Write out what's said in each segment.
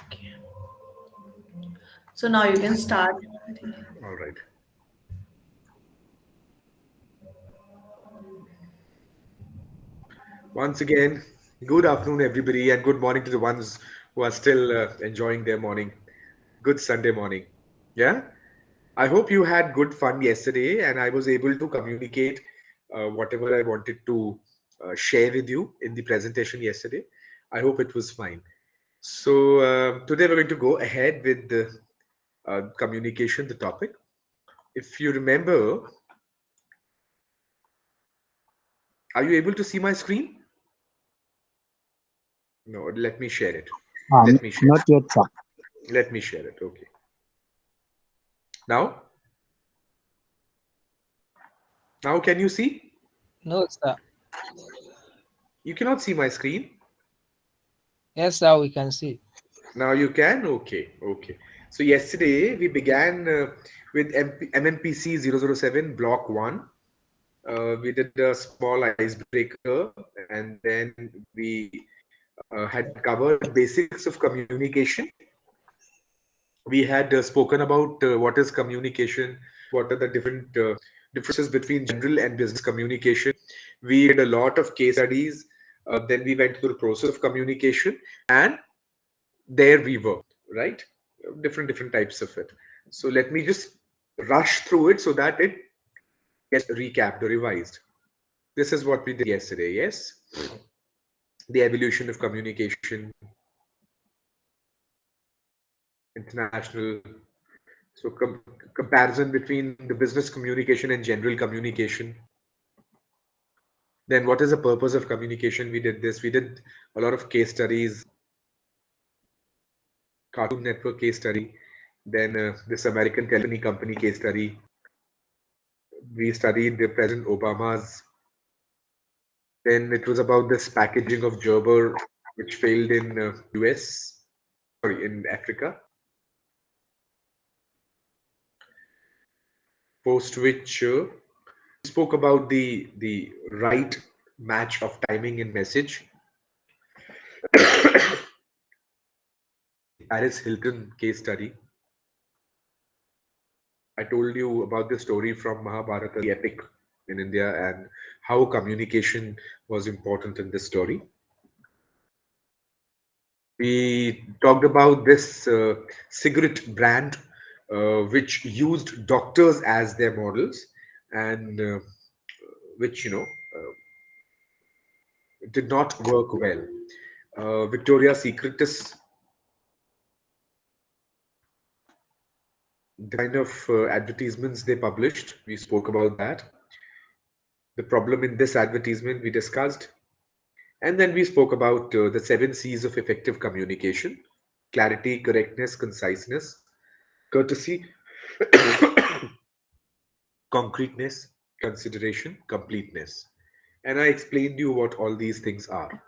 Okay. So now you can start. I think. All right. Once again, good afternoon, everybody, and good morning to the ones who are still enjoying their morning. Good Sunday morning. Yeah. I hope you had good fun yesterday, and I was able to communicate whatever I wanted to share with you in the presentation yesterday. I hope it was fine. So, today we're going to go ahead with the communication, the topic. If you remember, are you able to see my screen? No, let me share it. Let me share Not yet, sir. it. Let me share it. Okay. Now, can you see? No, sir. You cannot see my screen. Yes, sir, we can see. Now you can? Okay. Okay. So yesterday we began with MMPC 007 Block 1. We did a small icebreaker, and then we had covered basics of communication. We had spoken about what is communication, what are the different differences between general and business communication. We did a lot of case studies. Then we went through the process of communication, and there we were, right? Different types of it. So let me just rush through it so that it gets recapped or revised. This is what we did yesterday. Yes, the evolution of communication, international. So comparison between the business communication and general communication. Then what is the purpose of communication? We did this. We did a lot of case studies, Cartoon Network case study, then this American telephony company case study. We studied the President Obama's. Then it was about this packaging of Gerber, which failed in US, sorry, in Africa. Post which spoke about the right match of timing and message. Paris Hilton case study. I told you about the story from Mahabharata, the epic in India, and how communication was important in this story. We talked about this cigarette brand, which used doctors as their models, and which did not work well. Victoria's Secret is the kind of advertisements they published. We spoke about that. The problem in this advertisement we discussed. And then we spoke about the 7 C's of effective communication: clarity, correctness, conciseness, courtesy, concreteness, consideration, completeness. And I explained you what all these things are.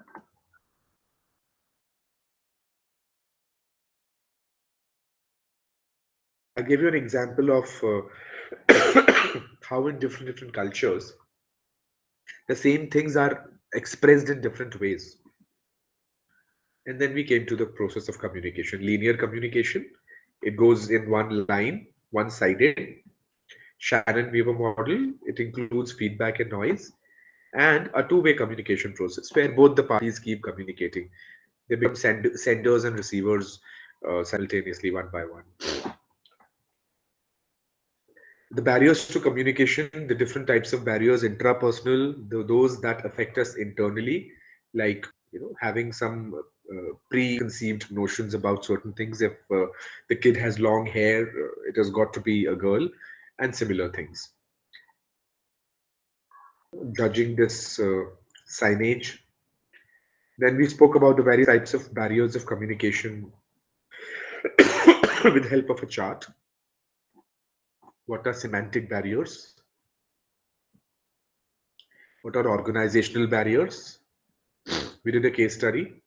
I gave you an example of how in different cultures the same things are expressed in different ways. And then we came to the process of communication. Linear communication, it goes in one line, one sided. Shannon Weaver model, it includes feedback and noise, and a two-way communication process where both the parties keep communicating. They become senders and receivers simultaneously, one by one. The barriers to communication, the different types of barriers: intrapersonal, those that affect us internally, like having some preconceived notions about certain things. If the kid has long hair, it has got to be a girl, and similar things. Judging this signage. Then we spoke about the various types of barriers of communication with help of a chart. What are semantic barriers? What are organizational barriers? We did a case study.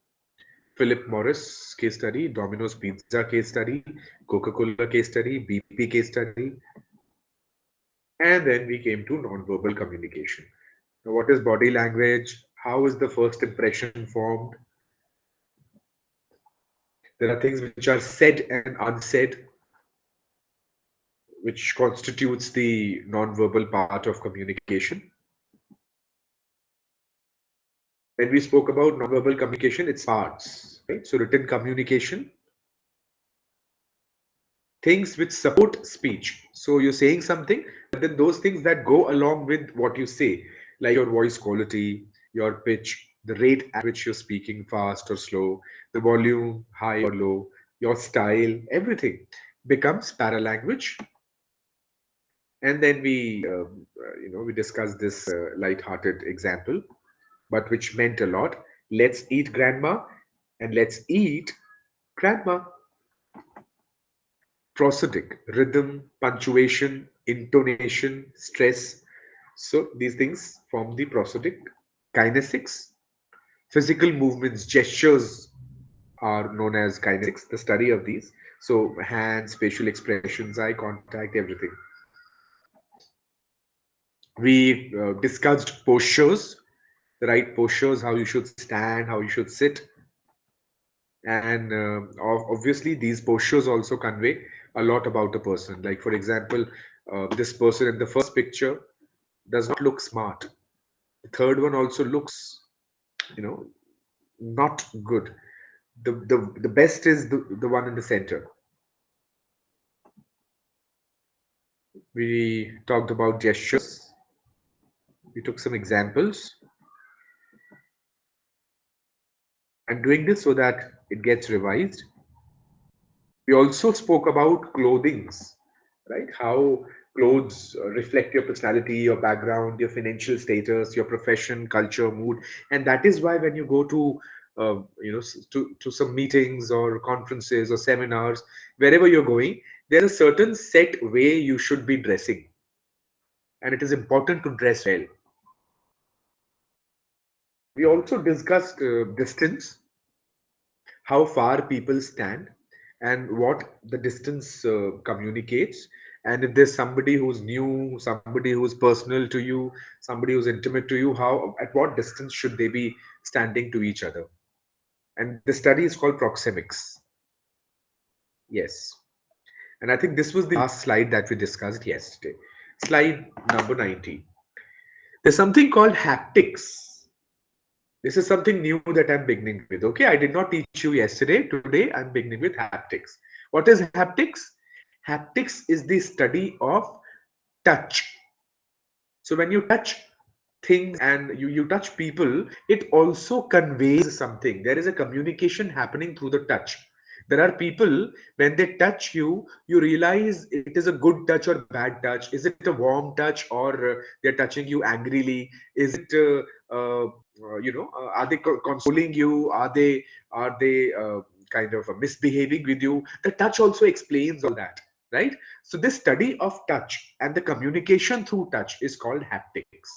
Philip Morris case study, Domino's Pizza case study, Coca-Cola case study, BP case study. And then we came to non-verbal communication. Now, what is body language? How is the first impression formed? There are things which are said and unsaid, which constitutes the non-verbal part of communication. When we spoke about non-verbal communication, it's parts, right? So written communication, things which support speech. So you're saying something, but then those things that go along with what you say, like your voice quality, your pitch, the rate at which you're speaking, fast or slow, the volume, high or low, your style, everything becomes paralanguage. And then we discussed this light-hearted example, but which meant a lot. Let's eat grandma and let's eat grandma. Prosodic, rhythm, punctuation, intonation, stress. So these things form the prosodic. Kinesics, physical movements, gestures are known as kinesics, the study of these. So hands, facial expressions, eye contact, everything. We discussed postures, the right postures, how you should stand, how you should sit, and obviously these postures also convey a lot about a person. Like for example, this person in the first picture does not look smart. The third one also looks, you know, not good. The best is the one in the center. We talked about gestures. We took some examples. I'm doing this so that it gets revised. We also spoke about clothings, right? How clothes reflect your personality, your background, your financial status, your profession, culture, mood, and that is why when you go to to some meetings or conferences or seminars, wherever you're going, there's a certain set way you should be dressing, and it is important to dress well. We also discussed distance, how far people stand and what the distance communicates, and if there's somebody who's new, somebody who's personal to you, somebody who's intimate to you, how at what distance should they be standing to each other. And the study is called proxemics. Yes, and I think this was the last slide that we discussed yesterday, slide number 90. There's something called haptics. This is something new that I'm beginning with. Okay, I did not teach you yesterday. Today, I'm beginning with haptics. What is haptics? Haptics is the study of touch. So when you touch things and you touch people, it also conveys something. There is a communication happening through the touch. There are people, when they touch you, you realize it is a good touch or bad touch. Is it a warm touch, or they're touching you angrily? Is it are they consoling you? Are they kind of misbehaving with you? The touch also explains all that, right? So this study of touch and the communication through touch is called haptics.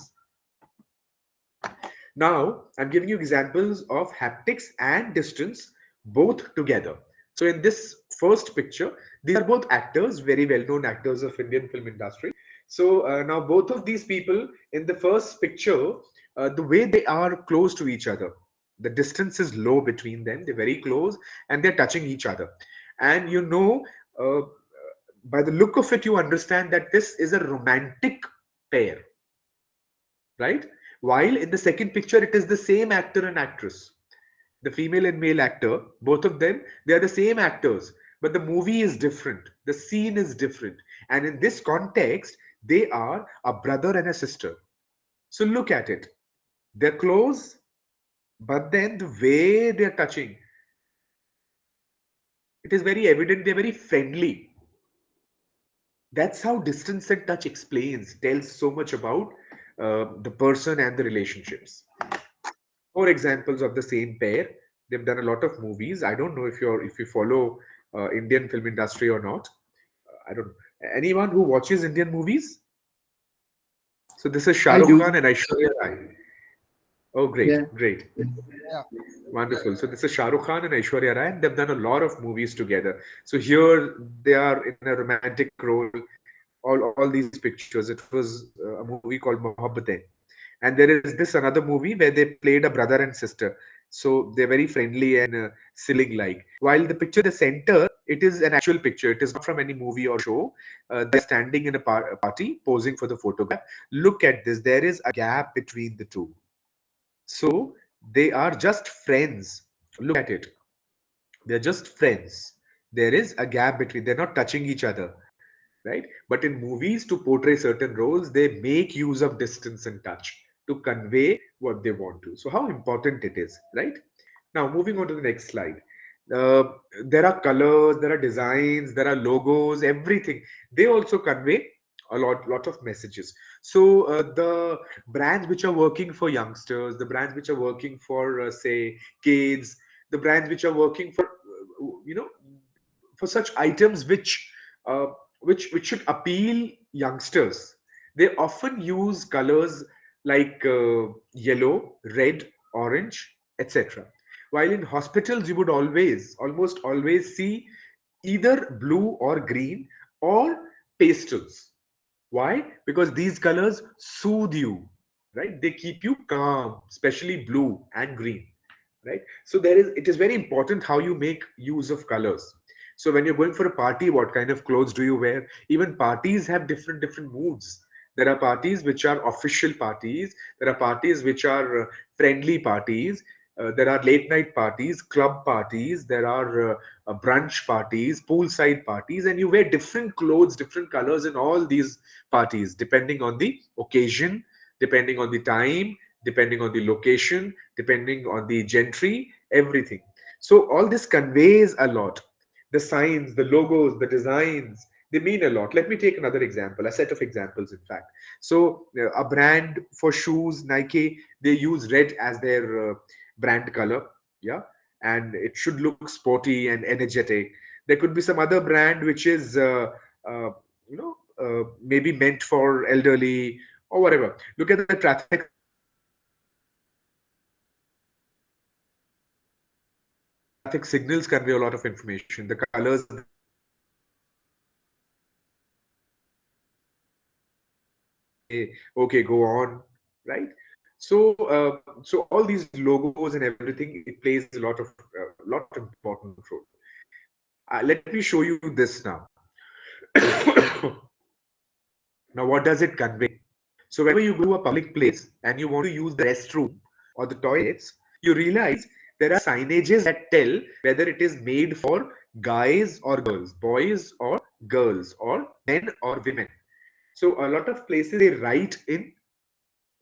Now, I'm giving you examples of haptics and distance both together. So in this first picture, these are both actors, very well-known actors of Indian film industry. So now both of these people in the first picture, the way they are close to each other, the distance is low between them, they're very close and they're touching each other. And uh, by the look of it, you understand that this is a romantic pair, right? While in the second picture, it is the same actor and actress, the female and male actor, both of them, they are the same actors, but the movie is different, the scene is different. And in this context, they are a brother and a sister. So look at it. They're close, but then the way they're touching, it is very evident they're very friendly. That's how distance and touch tells so much about the person and the relationships. More examples of the same pair. They've done a lot of movies. I don't know if you follow Indian film industry or not. I don't know. Anyone who watches Indian movies? So this is Shah I Rukh do. Khan and Aishwarya Rai. Oh, Yeah. great, great. Yeah. Wonderful. So this is Shah Rukh Khan and Aishwarya Rai, and they've done a lot of movies together. So here they are in a romantic role. All these pictures. It was a movie called Mohabbatein, and there is this another movie where they played a brother and sister. So they're very friendly and sibling like. While the picture in the center, it is an actual picture. It is not from any movie or show. They're standing in a party, posing for the photograph. Look at this. There is a gap between the two. So they are just friends. Look at it. They're just friends. There is a gap between. They're not touching each other, right? But in movies, to portray certain roles, they make use of distance and touch to convey what they want to. So how important it is, right? Now, moving on to the next slide. Uh, there are colors, there are designs, there are logos, everything. They also convey a lot of messages. So the brands which are working for youngsters, the brands which are working for say kids, the brands which are working for for such items uh, which should appeal youngsters, they often use colors like yellow, red, orange, etc. While in hospitals, you would almost always see either blue or green or pastels. Why? Because these colors soothe you, right? They keep you calm, especially blue and green, right? So it is very important how you make use of colors. So when you're going for a party, what kind of clothes do you wear? Even parties have different moods. There are parties which are official parties. There are parties which are friendly parties. There are late night parties, club parties. There are brunch parties, poolside parties, and you wear different clothes, different colors in all these parties, depending on the occasion, depending on the time, depending on the location, depending on the gentry, everything. So all this conveys a lot. The signs, the logos, the designs, they mean a lot. Let me take another example, a set of examples, in fact. So a brand for shoes, Nike, they use red as their brand color. Yeah. And it should look sporty and energetic. There could be some other brand which is, maybe meant for elderly or whatever. Look at the traffic signals convey a lot of information. The colors they use, the colors they use, the designs, the logos, everything. They say, okay, go on, right? So all these logos and everything, it plays a lot important role. Let me show you this now. Now, what does it convey? So whenever you go to a public place and you want to use the restroom or the toilets, you realize there are signages that tell whether it is made for guys or girls, boys or girls, or men or women. So a lot of places they write in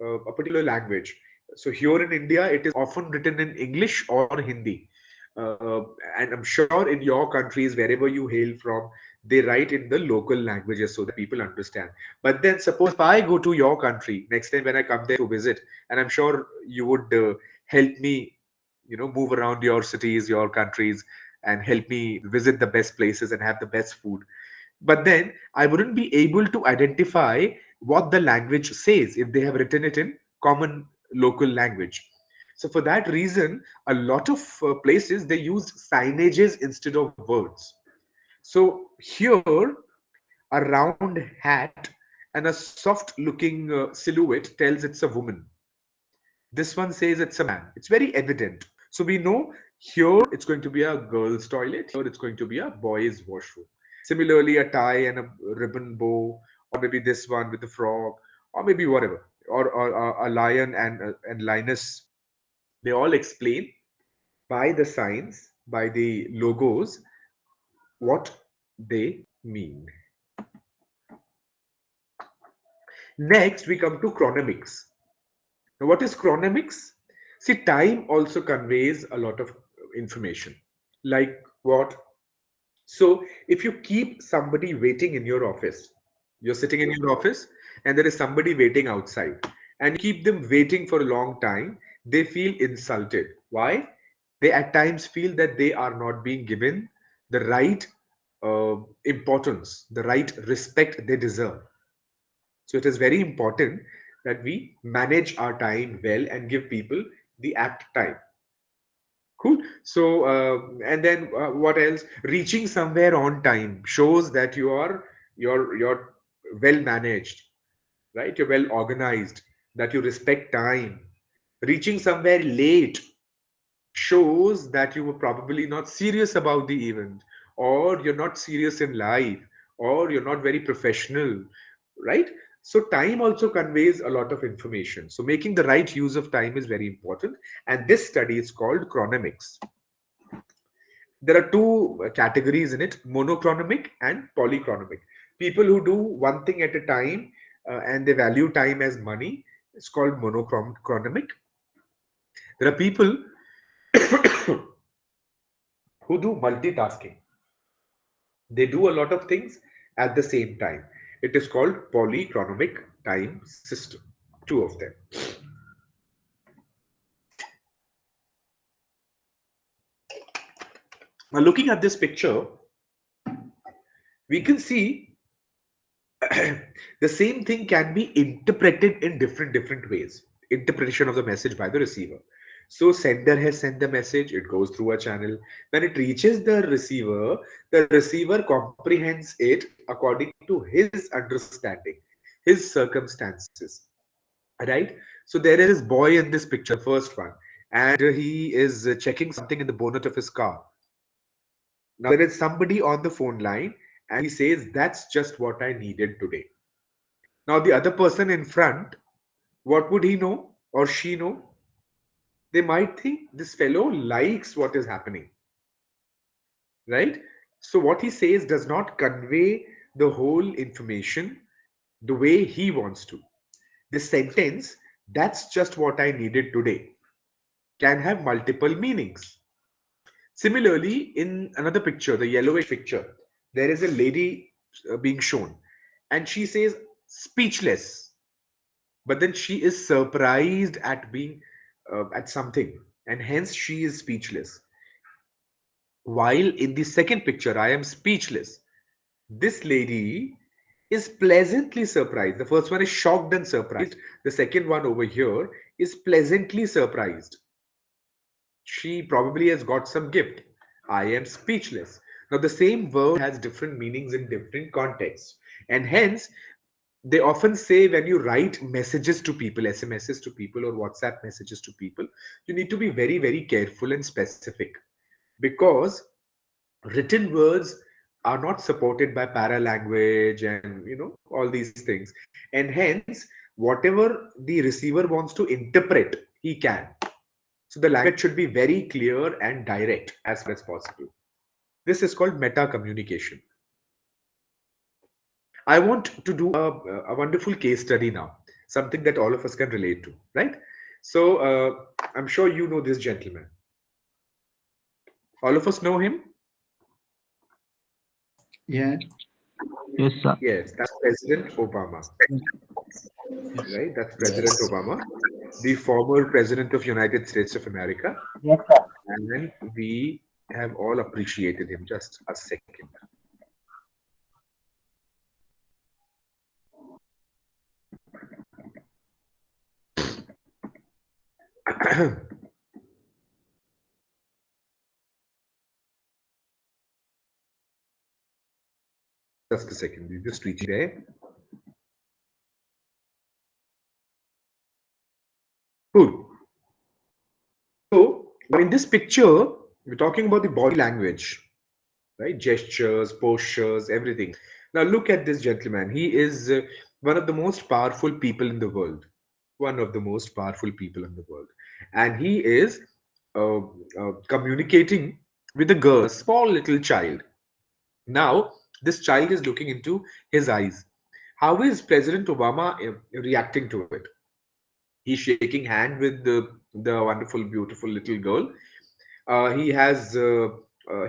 a particular language. So here in India, it is often written in English or Hindi. And I'm sure in your countries, wherever you hail from, they write in the local languages so that people understand. But then, suppose if I go to your country next time when I come there to visit, and I'm sure you would help me, move around your cities, your countries, and help me visit the best places and have the best food. But then I wouldn't be able to identify what the language says if they have written it in common local language. So for that reason, a lot of places they use signages instead of words. So here, a round hat and a soft looking silhouette tells it's a woman. This one says it's a man. It's very evident. So we know here it's going to be a girl's toilet, here it's going to be a boy's washroom. Similarly, a tie and a ribbon bow, or maybe this one with the frog, or maybe whatever, or a lion and lioness. They all explain by the signs, by the logos, what they mean. Next, we come to chronemics. Now, what is chronemics? See, time also conveys a lot of information. Like what? So, if you keep somebody waiting in your office, you're sitting in your office and there is somebody waiting outside, and you keep them waiting for a long time, they feel insulted. Why? They at times feel that they are not being given the right importance, the right respect they deserve. So it is very important that we manage our time well and give people the apt time. Cool. So and then what else? Reaching somewhere on time shows that you're well managed, right? You're well organized. That you respect time. Reaching somewhere late shows that you were probably not serious about the event, or you're not serious in life, or you're not very professional, right? So time also conveys a lot of information. So making the right use of time is very important. And this study is called chronomics. There are two categories in it: monochronomic and polychronomic. People who do one thing at a time, and they value time as money, it's called monochronomic. There are people who do multitasking. They do a lot of things at the same time. It is called polychronomic time system. Two of them. Now, looking at this picture, we can see the same thing can be interpreted in different ways. Interpretation of the message by the receiver. So sender has sent the message, it goes through a channel. When it reaches the receiver comprehends it according to his understanding, his circumstances, right? So there is this boy in this picture, the first one, and he is checking something in the bonnet of his car. Now there is somebody on the phone line, and he says, "That's just what I needed today." Now, the other person in front, what would he know or she know? They might think this fellow likes what is happening, right? So, what he says does not convey the whole information the way he wants to. This sentence, "that's just what I needed today," can have multiple meanings. Similarly, in another picture, the yellowish picture, there is a lady being shown, and she says, "speechless," but then she is surprised at being at something, and hence she is speechless. While in the second picture, "I am speechless," this lady is pleasantly surprised. The first one is shocked and surprised. The second one over here is pleasantly surprised. She probably has got some gift. "I am speechless." Now, the same word has different meanings in different contexts, and hence they often say when you write messages to people, SMSs to people, or WhatsApp messages to people, you need to be very careful and specific, because written words are not supported by para language and all these things, and hence whatever the receiver wants to interpret, he can. So the language should be very clear and direct as far as possible. This is called meta communication. I want to do a wonderful case study now, something that all of us can relate to, right? So I'm sure you know this gentleman. All of us know him. Yeah. Yes, sir. Yes, that's President Obama, Yes. right? That's President Yes. Obama, the former President of United States of America, Yes, sir. and we have all appreciated him. Just a second. Just a second. You just reach there. Cool. So now in this picture, we're talking about the body language, right? Gestures, postures, everything. Now look at this gentleman. He is one of the most powerful people in the world. One of the most powerful people in the world. And he is communicating with a girl, a small little child. Now, this child is looking into his eyes. How is President Obama reacting to it? He's shaking hand with the wonderful, beautiful little girl. He has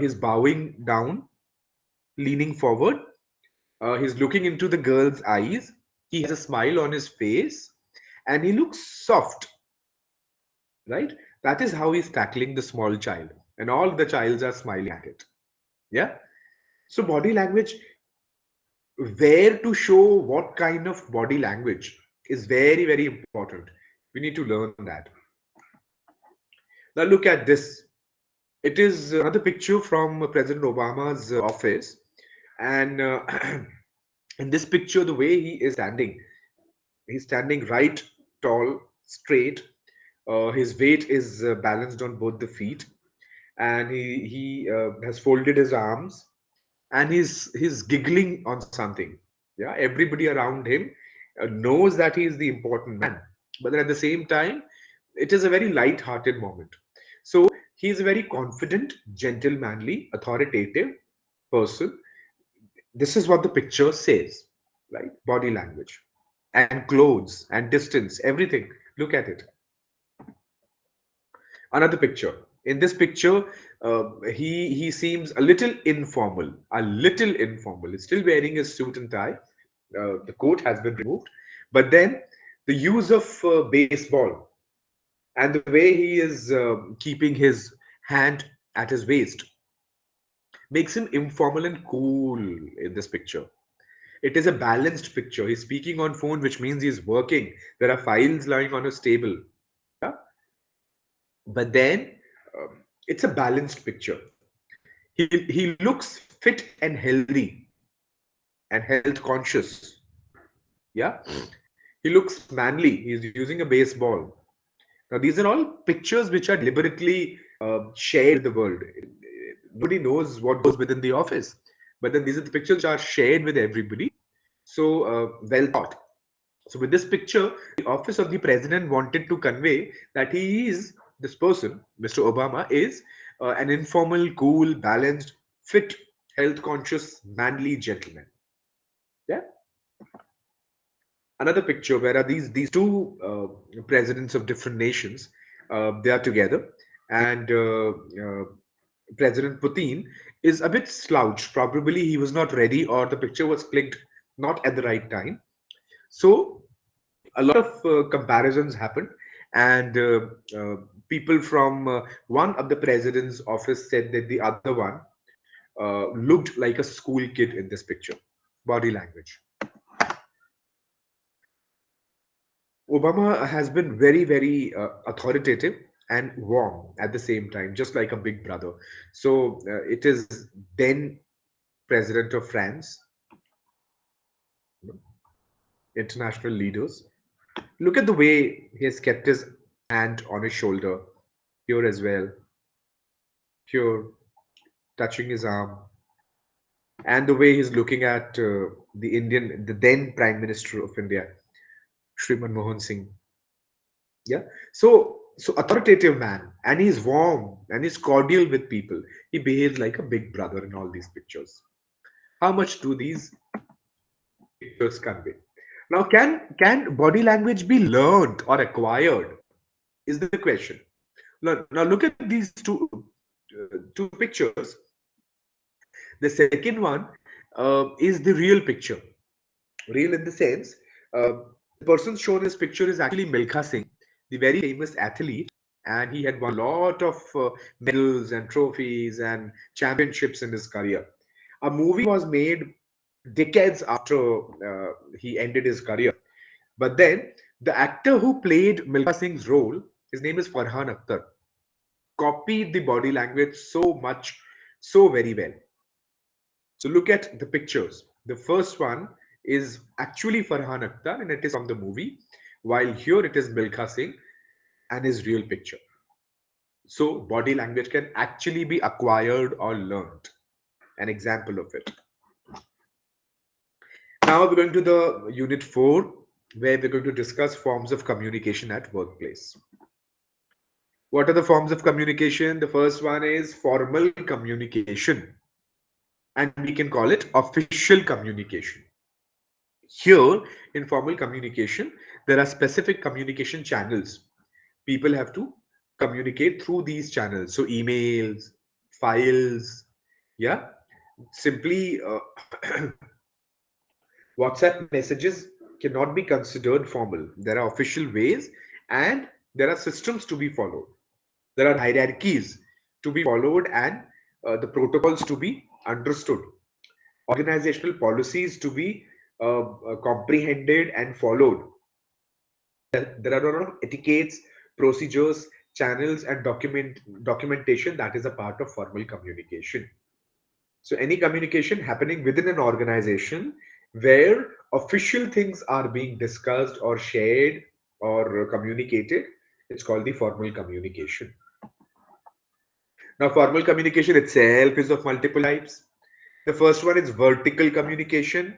his bowing down, leaning forward. He's looking into the girl's eyes. He has a smile on his face, and he looks soft, right? That is how he's tackling the small child, and all the childs are smiling at it. Yeah. So body language, where to show what kind of body language is very important. We need to learn that. Now look at this. It is another picture from President Obama's office, and in this picture, the way he is standing, he's standing right, tall, straight. His weight is balanced on both the feet, and he has folded his arms, and he's giggling on something. Yeah, everybody around him knows that he is the important man, but then at the same time, it is a very light-hearted moment. So he is a very confident, gentlemanly, authoritative person. This is what the picture says, right? Body language and clothes and distance, everything. Look at it. Another picture. In this picture, he seems a little informal, a little informal. He's still wearing his suit and tie. The coat has been removed, but then the use of baseball and the way he is keeping his hand at his waist makes him informal and cool in this picture. It is a balanced picture. He's speaking on phone, which means he's working. There are files lying on his table. Yeah? But then it's a balanced picture. He looks fit and healthy and health conscious. Yeah, he looks manly. He's using a baseball. Now these are all pictures which are deliberately shared with the world. Nobody knows what goes within the office, but then these are the pictures which are shared with everybody. So well thought. So with this picture, the office of the president wanted to convey that he is this person, Mr. Obama, is an informal, cool, balanced, fit, health conscious, manly gentleman. Yeah. Another picture where are these two presidents of different nations. They are together, and President Putin is a bit slouched. Probably he was not ready, or the picture was clicked not at the right time. So a lot of comparisons happened, and people from one of the president's office said that the other one looked like a school kid in this picture. Body language. Obama has been very, very authoritative and warm at the same time, just like a big brother. So it is then president of France, international leaders. Look at the way he has kept his hand on his shoulder, here as well, here, touching his arm, and the way he's looking at the then Prime Minister of India, Shri Manmohan Singh. Yeah. So authoritative man, and he's warm and he's cordial with people. He behaves like a big brother in all these pictures. How much do these pictures convey? Now, can body language be learned or acquired? Is the question. Now look at these two pictures. The second one is the real picture. Real in the sense, the person shown in this picture is actually Milkha Singh, the very famous athlete, and he had won a lot of medals and trophies and championships in his career. A movie was made decades after he ended his career. But then the actor who played Milkha Singh's role, his name is Farhan Akhtar, copied the body language so much, so very well. So look at the pictures. The first one is actually Farhan Akhtar and it is from the movie, while here it is Milkha Singh and his real picture. So body language can actually be acquired or learned. An example of it. Now we're going to the unit 4, where we're going to discuss forms of communication at workplace. What are the forms of communication? The first one is formal communication, and we can call it official communication. Here, in formal communication, there are specific communication channels. People have to communicate through these channels. So, emails, files, yeah. Simply, WhatsApp messages cannot be considered formal. There are official ways and there are systems to be followed. There are hierarchies to be followed and the protocols to be understood. Organizational policies to be comprehended and followed. There are a lot of etiquettes, procedures, channels, and documentation that is a part of formal communication. So any communication happening within an organization where official things are being discussed or shared or communicated It's called the formal communication. Now, formal communication itself is of multiple types. The first one is vertical communication,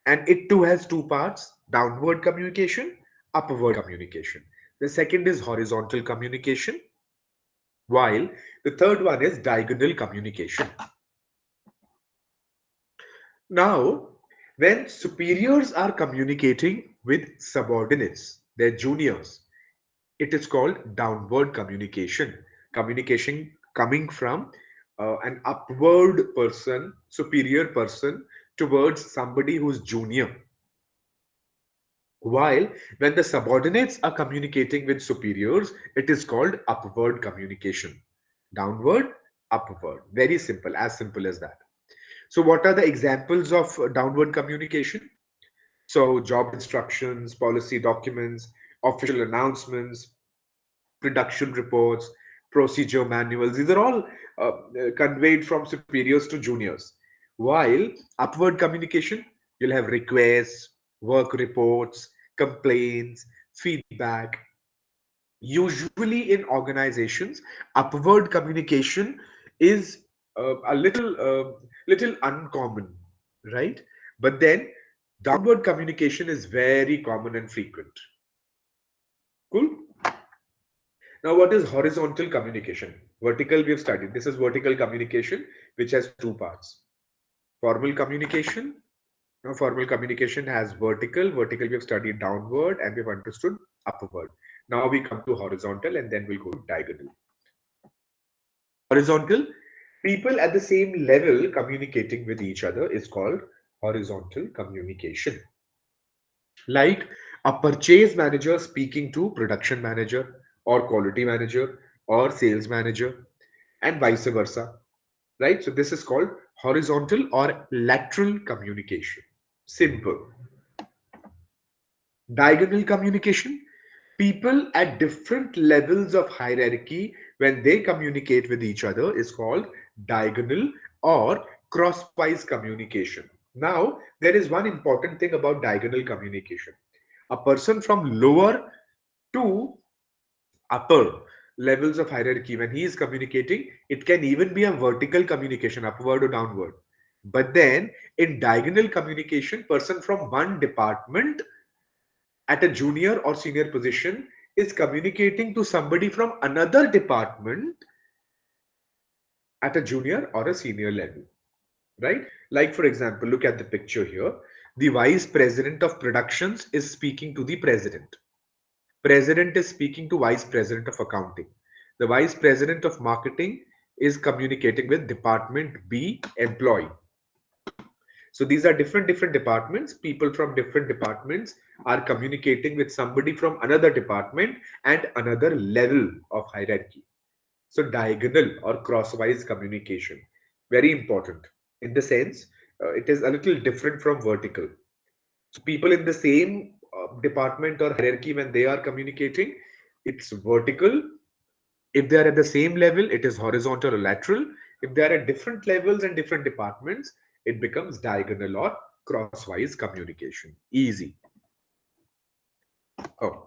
and it too has two parts: downward communication, upward communication. The second is horizontal communication, while the third one is diagonal communication. Now, when superiors are communicating with subordinates, their juniors, it is called downward communication. Communication coming from an upward person, superior person, towards somebody who's junior. While when the subordinates are communicating with superiors, it is called upward communication. Downward, upward. Very simple as that. So, what are the examples of downward communication? So, job instructions, policy documents, official announcements, production reports, procedure manuals. These are all conveyed from superiors to juniors. While upward communication, you'll have requests, work reports, complaints, feedback. Usually in organizations, upward communication is a little uncommon, right? But then downward communication is very common and frequent. Cool. Now, what is horizontal communication? Vertical, we have studied. This is vertical communication, which has two parts. Formal communication. Now, formal communication has vertical. Vertical, we have studied downward and we've understood upward. Now, we come to horizontal and then we'll go to diagonal. Horizontal, people at the same level communicating with each other is called horizontal communication. Like a purchase manager speaking to production manager or quality manager or sales manager and vice versa, right? So this is called horizontal or lateral communication. Simple. Diagonal communication, people at different levels of hierarchy when they communicate with each other is called diagonal or crosswise communication. Now, there is one important thing about diagonal communication. A person from lower to upper levels of hierarchy, when he is communicating, it can even be a vertical communication, upward or downward. But then in diagonal communication, person from one department at a junior or senior position is communicating to somebody from another department at a junior or a senior level, right? Like, for example, look at the picture here. The vice president of productions is speaking to the president. President is speaking to vice president of accounting. The vice president of marketing is communicating with department B employee. So these are different departments. People from different departments are communicating with somebody from another department and another level of hierarchy. So diagonal or crosswise communication, very important in the sense it is a little different from vertical. So people in the same department or hierarchy, when they are communicating, it's vertical. If they are at the same level, it is horizontal or lateral. If they are at different levels and different departments, it becomes diagonal or crosswise communication. Easy. Oh.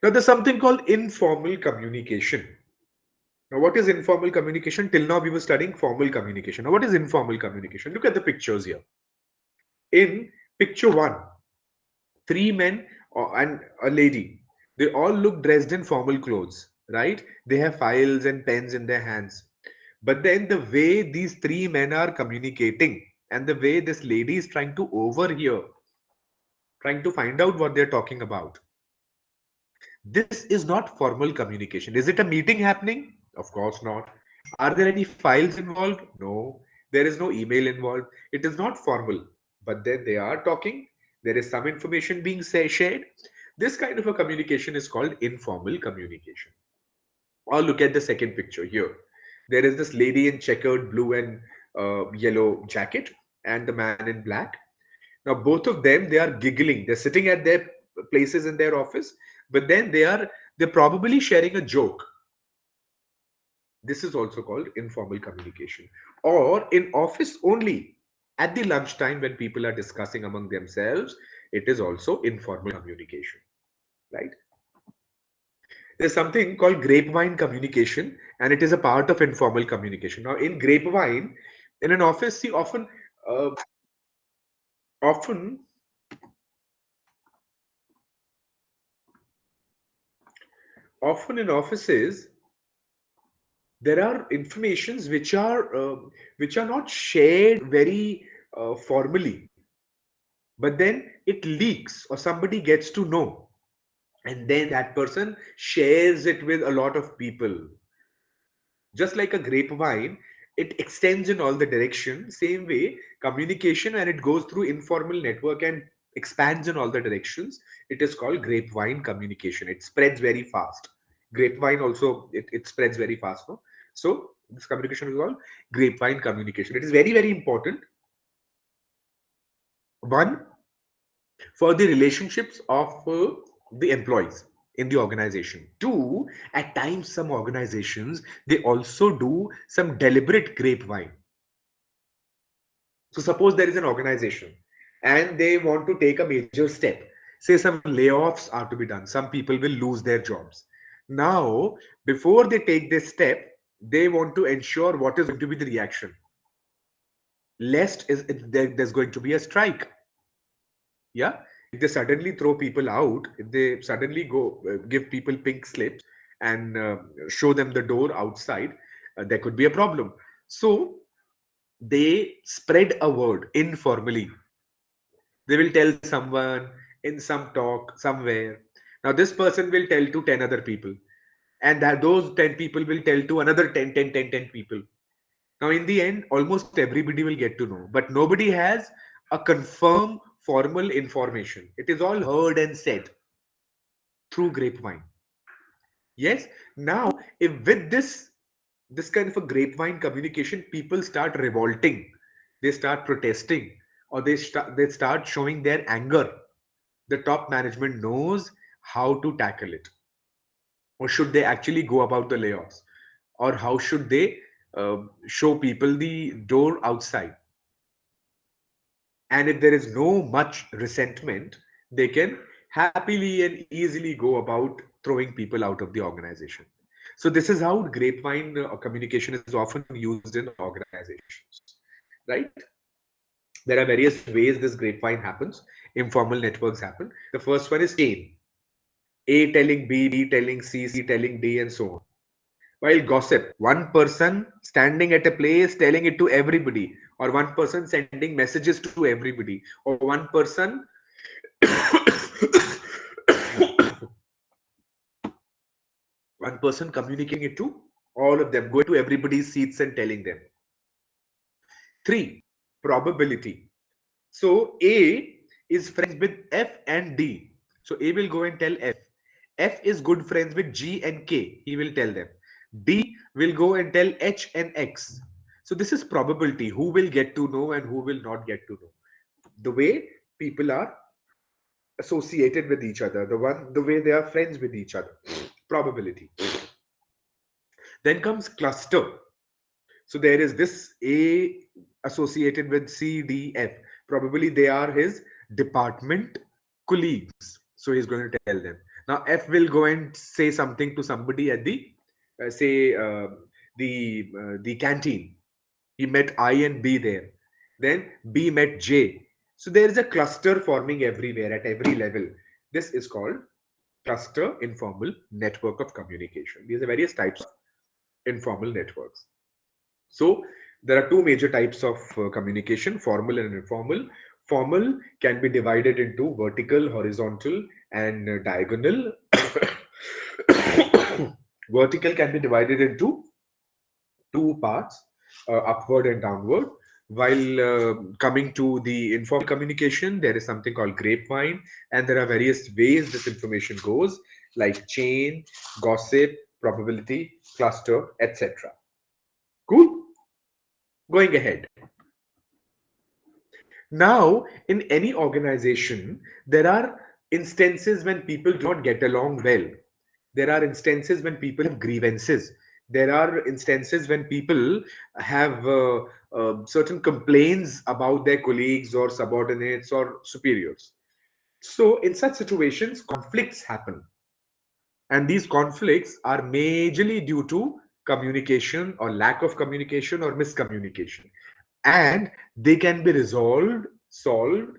Now there's something called informal communication. Now, what is informal communication? Till now, we were studying formal communication. Now, what is informal communication? Look at the pictures here. In picture one, three men and a lady. They all look dressed in formal clothes, right? They have files and pens in their hands. But then the way these three men are communicating and the way this lady is trying to overhear, trying to find out what they're talking about. This is not formal communication. Is it a meeting happening? Of course not. Are there any files involved? No. There is no email involved. It is not formal. But then they are talking. There is some information being shared. This kind of a communication is called informal communication. Or look at the second picture here. There is this lady in checkered blue and yellow jacket and the man in black. Now, both of them, they are giggling. They're sitting at their places in their office, but then they're probably sharing a joke. This is also called informal communication. Or in office only, at the lunchtime when people are discussing among themselves, it is also informal communication, right? There's something called grapevine communication, and it is a part of informal communication. Now, in grapevine, in an office, see, uh, often, often in offices, there are informations which are not shared very formally, but then it leaks or somebody gets to know, and then that person shares it with a lot of people. Just like a grapevine, it extends in all the direction. Same way, communication, when it goes through informal network and expands in all the directions, it is called grapevine communication. It spreads very fast. Grapevine also, it spreads very fast, no? So this communication is called grapevine communication. It is very, very important. One, for the relationships of the employees in the organization. Two, at times some organizations, they also do some deliberate grapevine. So suppose there is an organization and they want to take a major step. Say some layoffs are to be done. Some people will lose their jobs. Now, before they take this step, they want to ensure what is going to be the reaction. Lest there's going to be a strike. Yeah. If they suddenly throw people out, if they suddenly go give people pink slips and show them the door outside, there could be a problem. So they spread a word informally. They will tell someone in some talk somewhere. Now this person will tell to 10 other people, and that those 10 people will tell to another 10 people. Now in the end, almost everybody will get to know, but nobody has a confirmed formal information. It is all heard and said through grapevine. Yes. Now, if with this kind of a grapevine communication, people start revolting, they start protesting, or they start showing their anger, the top management knows how to tackle it. Or should they actually go about the layoffs? Or how should they show people the door outside? And if there is no much resentment, they can happily and easily go about throwing people out of the organization. So this is how grapevine communication is often used in organizations, right? There are various ways this grapevine happens. Informal networks happen. The first one is chain. A telling B telling C telling D, and so on. While gossip, one person standing at a place telling it to everybody, or one person sending messages to everybody, or one person one person communicating it to all of them, going to everybody's seats and telling them. Three, probability. So A is friends with F and D. So A will go and tell F. F is good friends with G and K. He will tell them. D will go and tell H and X. So this is probability. Who will get to know and who will not get to know. The way people are associated with each other. The way they are friends with each other. Probability. Then comes cluster. So there is this A associated with C, D, F. Probably they are his department colleagues. So he's going to tell them. Now F will go and say something to somebody at the say the canteen. He met I and B there. Then B met J. So there is a cluster forming everywhere at every level. This is called cluster informal network of communication. These are various types of informal networks. So there are two major types of communication, formal and informal. Formal can be divided into vertical, horizontal, and diagonal. Vertical can be divided into two parts, upward and downward. While coming to the informal communication, there is something called grapevine, and there are various ways this information goes, like chain, gossip, probability, cluster, etc. Cool. Going ahead. Now, in any organization, there are instances when people do not get along well. There are instances when people have grievances. There are instances when people have certain complaints about their colleagues or subordinates or superiors. So, in such situations, conflicts happen. And these conflicts are majorly due to communication or lack of communication or miscommunication. And they can be resolved, solved,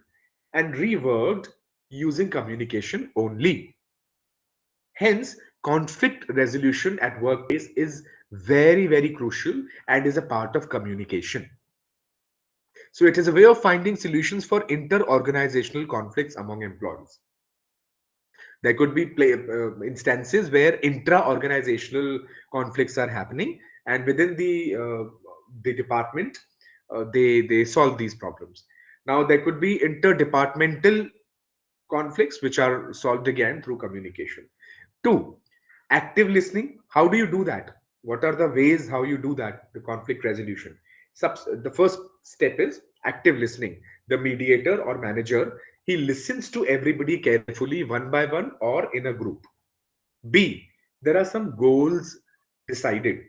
and reworked using communication only. Hence, conflict resolution at workplace is very, very crucial and is a part of communication. So it is a way of finding solutions for inter-organizational conflicts among employees. There could be instances where intra-organizational conflicts are happening, and within the department, they solve these problems. Now there could be interdepartmental conflicts which are solved again through communication. Two, active listening. How do you do that? What are the ways how you do that? The conflict resolution. The first step is active listening. The mediator or manager, he listens to everybody carefully one by one or in a group. B, there are some goals decided.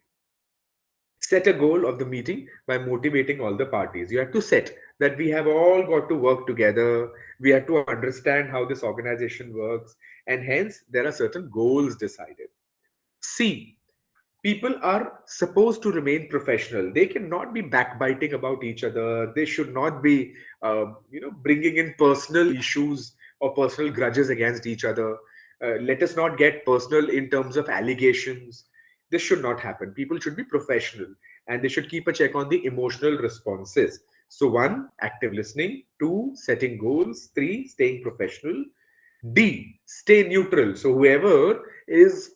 Set a goal of the meeting by motivating all the parties. You have to set that we have all got to work together. We have to understand how this organization works, and hence there are certain goals decided. C, people are supposed to remain professional. They cannot be backbiting about each other. They should not be, bringing in personal issues or personal grudges against each other. Let us not get personal in terms of allegations. This should not happen. People should be professional and they should keep a check on the emotional responses. So, one, active listening. Two, setting goals. Three, staying professional. D, stay neutral. So, is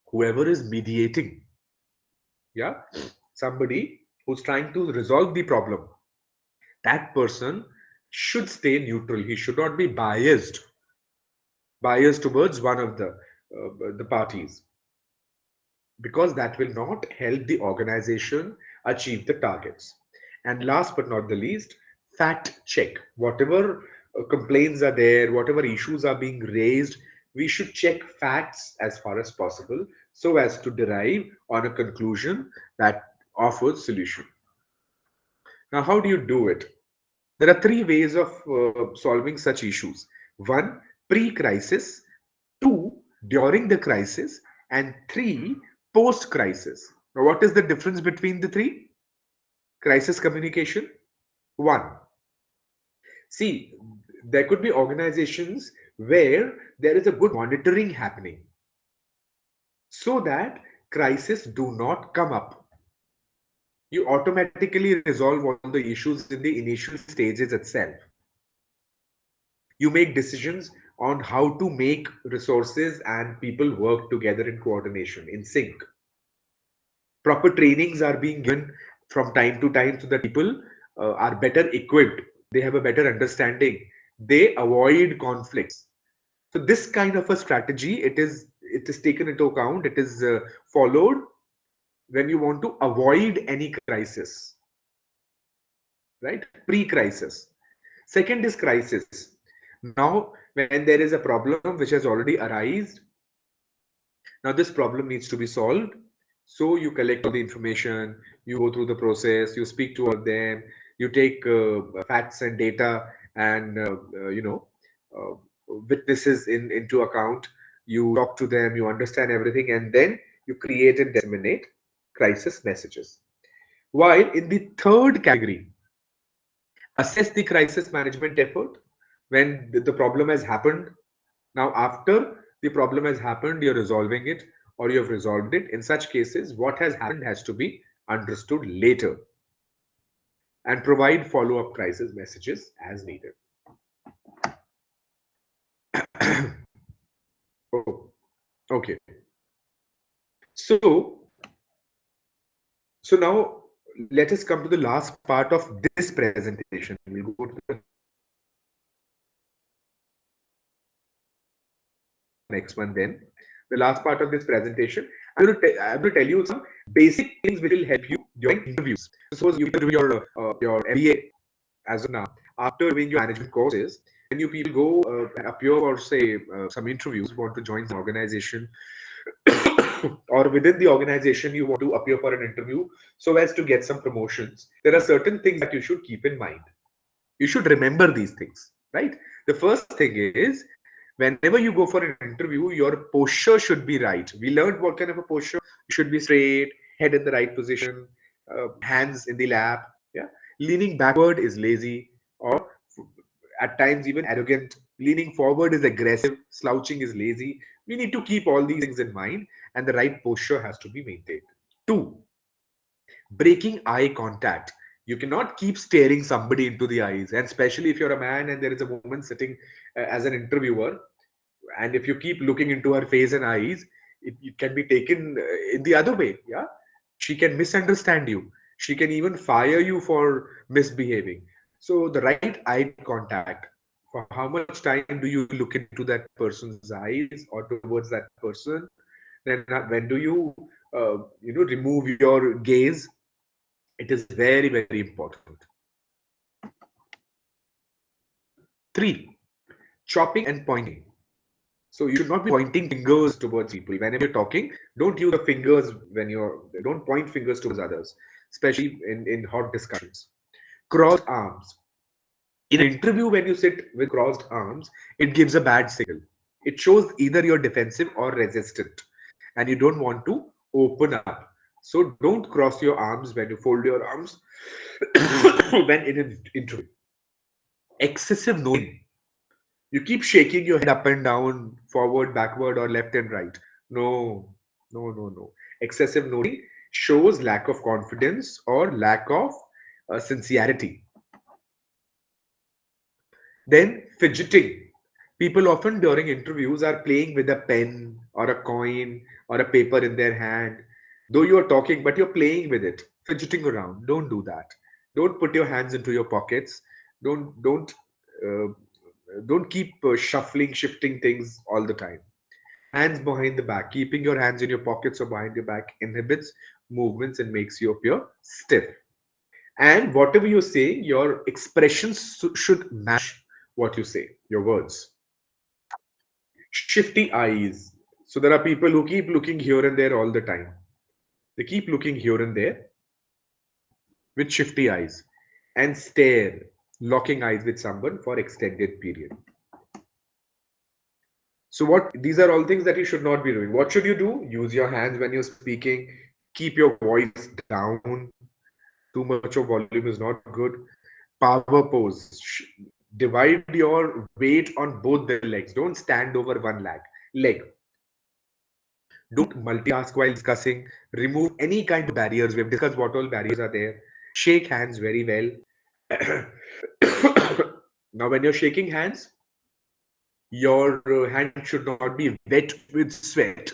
whoever is mediating, yeah, somebody who's trying to resolve the problem, that person should stay neutral. He should not be biased towards one of the parties, because that will not help the organization achieve the targets. And last but not the least, fact check. Whatever complaints are there, whatever issues are being raised, we should check facts as far as possible so as to derive on a conclusion that offers solution. Now, how do you do it? There are three ways of solving such issues. One, pre-crisis. Two, during the crisis. And three, post-crisis. Now, what is the difference between the three? Crisis communication. One, see, there could be organizations where there is a good monitoring happening so that crises do not come up. You automatically resolve all the issues in the initial stages itself. You make decisions on how to make resources and people work together in coordination, in sync. Proper trainings are being given from time to time so that people are better equipped. They have a better understanding. They avoid conflicts. So this kind of a strategy, it is taken into account. It is followed when you want to avoid any crisis, right? Pre-crisis. Second is crisis. Now, when there is a problem which has already arisen, now this problem needs to be solved. So you collect all the information, you go through the process, you speak to all of them, you take facts and data and uh, witnesses into account. You talk to them, you understand everything, and then you create and disseminate crisis messages. While in the third category, assess the crisis management effort when the problem has happened. Now, after the problem has happened, you're resolving it or you have resolved it. In such cases, what has happened has to be understood later and provide follow-up crisis messages as needed. Oh, okay. So, so now let us come to the last part of this presentation. We'll go to the next one then. The last part of this presentation, I'm going to tell you some basic things which will help you during interviews. Suppose you do your MBA as of now. After doing your management courses, when you people go and appear for say some interviews, want to join some organization, or within the organization you want to appear for an interview so as to get some promotions, there are certain things that you should keep in mind. You should remember these things, right? The first thing is Whenever you go for an interview, your posture should be right. We learned what kind of a posture. You should be straight, head in the right position, hands in the lap. Yeah, leaning backward is lazy, or at times even arrogant. Leaning forward is aggressive. Slouching is lazy. We need to keep all these things in mind, and the right posture has to be maintained. Two, breaking eye contact. You cannot keep staring somebody into the eyes, and especially if you're a man and there is a woman sitting as an interviewer, and if you keep looking into her face and eyes, it can be taken in the other way. Yeah, she can misunderstand you. She can even fire you for misbehaving. So the right eye contact. For how much time do you look into that person's eyes or towards that person? Then when do you remove your gaze? It is very, very important. Three, chopping and pointing. So you should not be pointing fingers towards people. Whenever you're talking, don't use the fingers don't point fingers towards others, especially in hot discussions. Crossed arms. In an interview, when you sit with crossed arms, it gives a bad signal. It shows either you're defensive or resistant, and you don't want to open up. So don't cross your arms when you fold your arms when in an interview. Excessive nodding. You keep shaking your head up and down, forward, backward, or left and right. No, no, no, no. Excessive nodding shows lack of confidence or lack of sincerity. Then fidgeting. People often during interviews are playing with a pen or a coin or a paper in their hand. Though you're talking, but you're playing with it, fidgeting around. Don't do that. Don't put your hands into your pockets. Don't uh, don't keep shuffling, shifting things all the time. Hands behind the back. Keeping your hands in your pockets or behind your back inhibits movements and makes you appear stiff. And whatever you say, your expressions should match what you say, your words. Shifty eyes. So there are people who keep looking here and there all the time. They keep looking here and there with shifty eyes and stare, locking eyes with someone for extended period. So what these are all things that you should not be doing. What should you do? Use your hands when you're speaking. Keep your voice down. Too much of volume is not good. Power pose. Divide your weight on both the legs. Don't stand over one leg. Don't multitask while discussing. Remove any kind of barriers. We've discussed what all barriers are there. Shake hands very well. Now, when you're shaking hands, your hand should not be wet with sweat.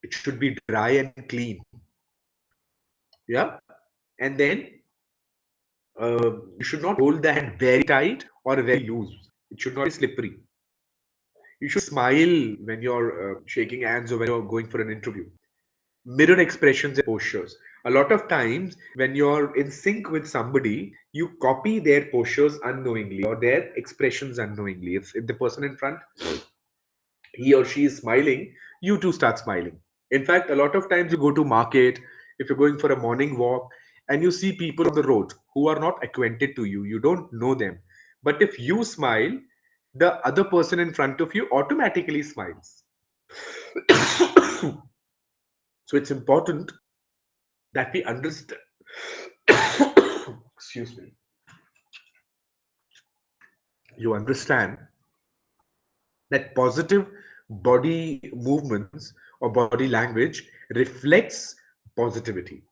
It should be dry and clean. Yeah. And then you should not hold the hand very tight or very loose. It should not be slippery. You should smile when you're shaking hands or when you're going for an interview. Mirror expressions and postures. A lot of times, when you're in sync with somebody, you copy their postures unknowingly or their expressions unknowingly. If the person in front, he or she is smiling, you too start smiling. In fact, a lot of times you go to market, if you're going for a morning walk, and you see people on the road who are not acquainted to you, you don't know them. But if you smile, the other person in front of you automatically smiles. So it's important that we understand. Excuse me. You understand that positive body movements or body language reflects positivity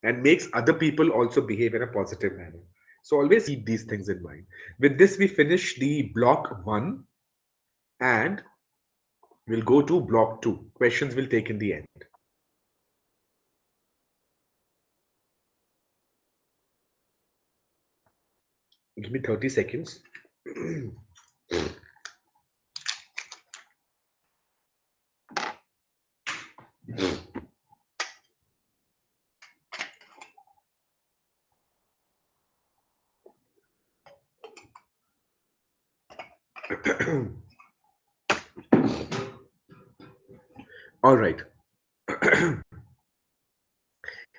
and makes other people also behave in a positive manner. So always keep these things in mind. With this, we finish the block one and we'll go to block two. Questions will take in the end. Give me 30 seconds. All right.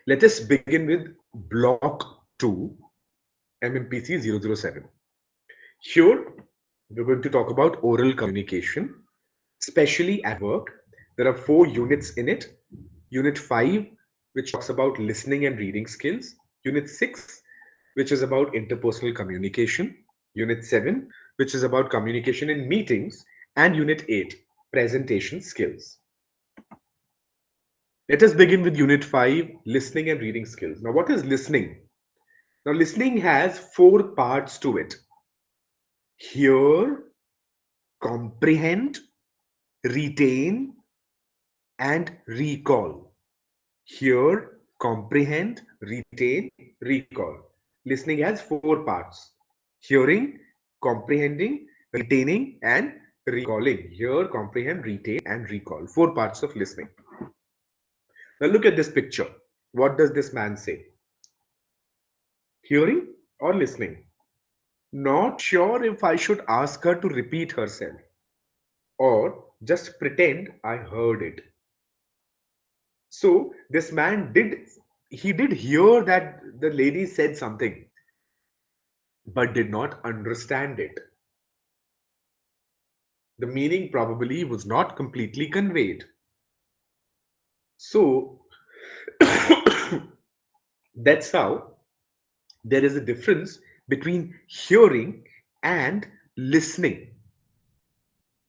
Let us begin with block 2, MMPC 007. Here, We're going to talk about oral communication, especially at work. There are 4 units in it. Unit 5, which talks about listening and reading skills. Unit 6, which is about interpersonal communication. Unit 7, which is about communication in meetings. And Unit 8, presentation skills. Let us begin with Unit 5, listening and reading skills. Now, what is listening? Now, listening has 4 parts to it: hear, comprehend, retain, and recall. Hear, comprehend, retain, recall. Listening has 4 parts: hearing, comprehending, retaining, and recalling. Hear, comprehend, retain, and recall. 4 parts of listening. Now look at this picture. What does this man say? Hearing or listening? Not sure if I should ask her to repeat herself or just pretend I heard it. So this man did hear that the lady said something, but did not understand it. The meaning probably was not completely conveyed. So that's how there is a difference between hearing and listening.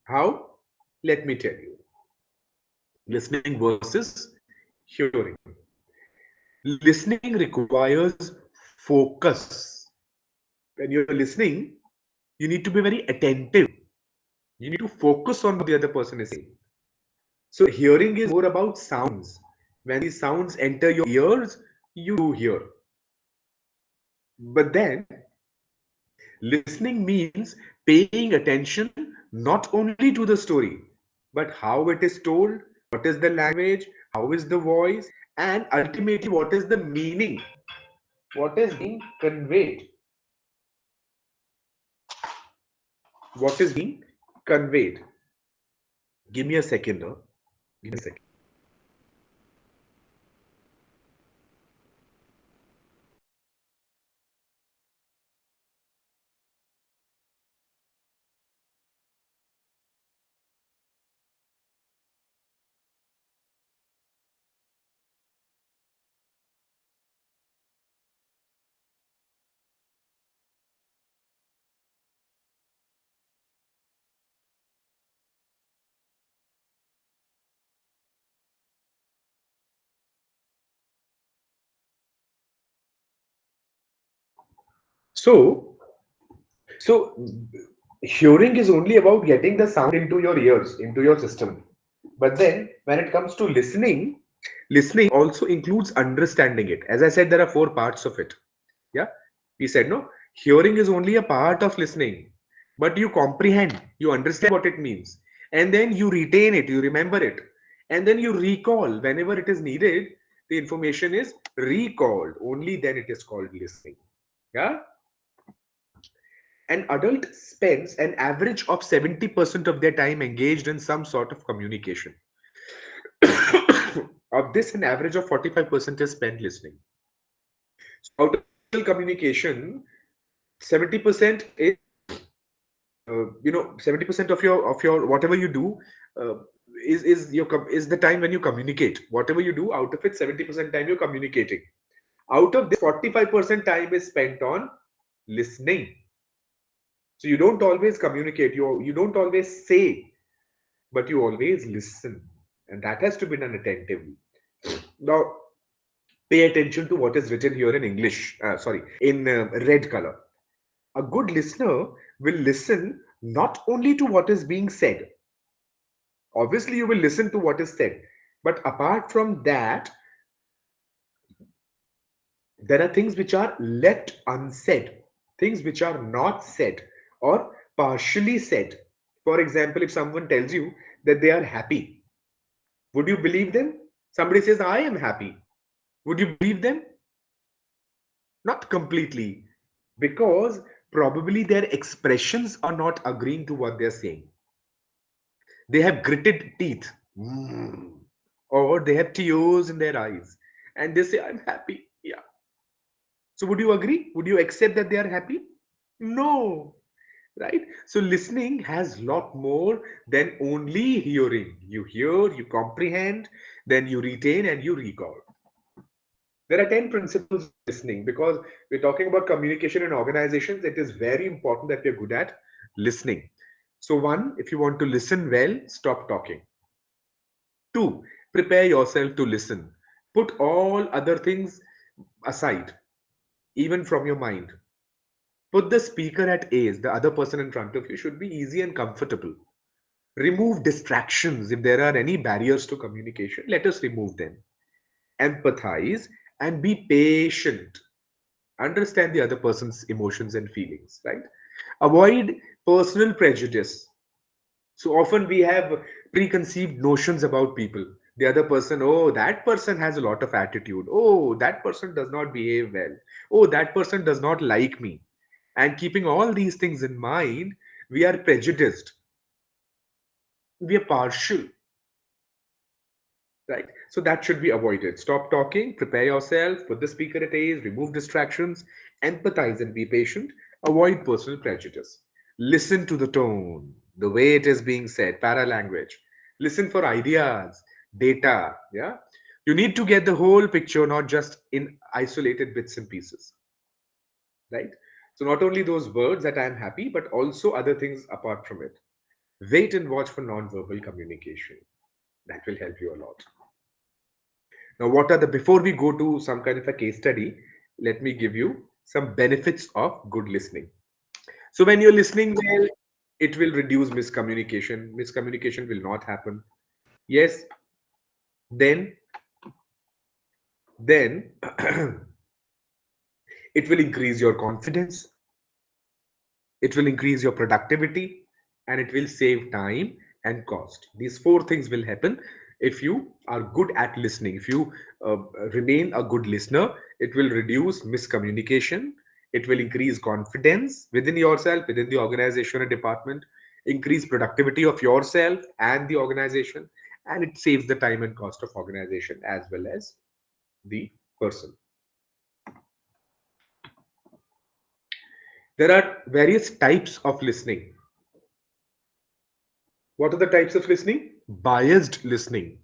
How? Let me tell you. Listening versus hearing. Listening requires focus. When you're listening, you need to be very attentive. You need to focus on what the other person is saying. So hearing is more about sounds. When these sounds enter your ears, you do hear. But then listening means paying attention not only to the story, but how it is told, what is the language, how is the voice, and ultimately what is the meaning, what is being conveyed. What is being conveyed. Give me a second, huh? Give me a second. So, so hearing is only about getting the sound into your ears, into your system. But then when it comes to listening, listening also includes understanding it. As I said, there are 4 parts of it. Yeah. We said no, hearing is only a part of listening, but you comprehend, you understand what it means, and then you retain it, you remember it, and then you recall whenever it is needed. The information is recalled. Only then it is called listening. Yeah. An adult spends an average of 70% of their time engaged in some sort of communication. Of this, an average of 45% is spent listening. So out of total communication, 70% is 70% of your whatever you do uh, is the time when you communicate. Whatever you do, out of it, 70% time you're communicating. Out of this, 45% time is spent on listening. So you don't always communicate, you don't always say, but you always listen, and that has to be done attentively. Now pay attention to what is written here in English, sorry, in red color. A good listener will listen not only to what is being said. Obviously you will listen to what is said, but apart from that, there are things which are left unsaid, things which are not said or partially said. For example, if someone tells you that they are happy, would you believe them? Somebody says, I am happy. Would you believe them? Not completely, because probably their expressions are not agreeing to what they're saying. They have gritted teeth, or they have tears in their eyes, and they say, I'm happy. Yeah. So would you agree? Would you accept that they are happy? No. right? So listening has lot more than only hearing. You hear, you comprehend, then you retain and you recall. There are 10 principles of listening because we're talking about communication in organizations. It is very important that we're good at listening. So, one, if you want to listen well, stop talking. Two, prepare yourself to listen. Put all other things aside, even from your mind. Put the speaker at ease. The other person in front of you should be easy and comfortable. Remove distractions. If there are any barriers to communication, let us remove them. Empathize and be patient. Understand the other person's emotions and feelings, right? Avoid personal prejudice. So often we have preconceived notions about people. The other person, oh, that person has a lot of attitude. Oh, that person does not behave well. Oh, that person does not like me. And keeping all these things in mind, we are prejudiced. We are partial, right? So that should be avoided. Stop talking, prepare yourself, put the speaker at ease, remove distractions, empathize and be patient, avoid personal prejudice. Listen to the tone, the way it is being said, paralanguage. Listen for ideas, data. Yeah. You need to get the whole picture, not just in isolated bits and pieces, right? So not only those words that I am happy, but also other things apart from it. Wait and watch for non-verbal communication. That will help you a lot. Now, what are the, before we go to some kind of a case study, let me give you some benefits of good listening. So, when you're listening well, it will reduce miscommunication. Miscommunication will not happen. Yes, then, then it will increase your confidence, it will increase your productivity, and it will save time and cost. These four things will happen if you are good at listening. If you uh, remain a good listener, it will reduce miscommunication, it will increase confidence within yourself, within the organization or department, increase productivity of yourself and the organization, and it saves the time and cost of organization as well as the person. There are various types of listening. What are the types of listening? Biased listening.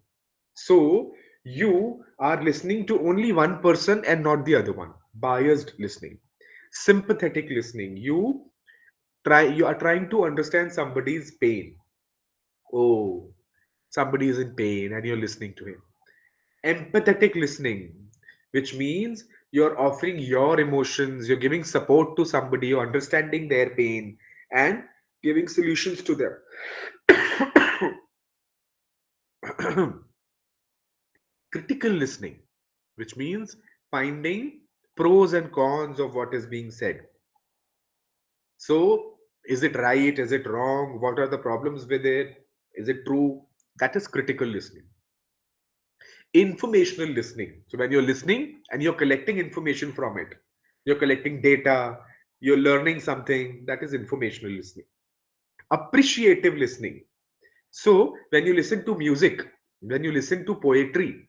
So you are listening to only one person and not the other one. Biased listening. Sympathetic listening. You are trying to understand somebody's pain. Oh, somebody is in pain and you're listening to him. Empathetic listening, which means you're offering your emotions, you're giving support to somebody, you're understanding their pain and giving solutions to them. Critical listening, which means finding pros and cons of what is being said. So, is it right? Is it wrong? What are the problems with it? Is it true? That is critical listening. Informational listening. So, when you're listening and you're collecting information from it, you're collecting data, you're learning something, that is informational listening. Appreciative listening. So, when you listen to music, when you listen to poetry,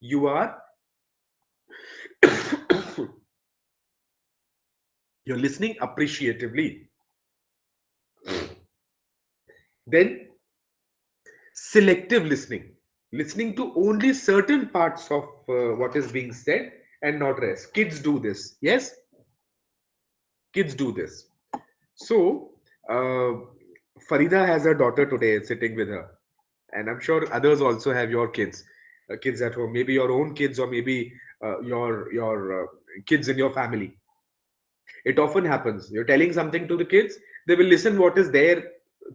you are you're listening appreciatively. Then selective listening, listening to only certain parts of what is being said and not rest. Kids do this. Yes, kids do this. So uh, Farida has her daughter today sitting with her, and I'm sure others also have your kids, kids at home. Maybe your own kids, or maybe your kids in your family. It often happens. You're telling something to the kids, they will listen what is their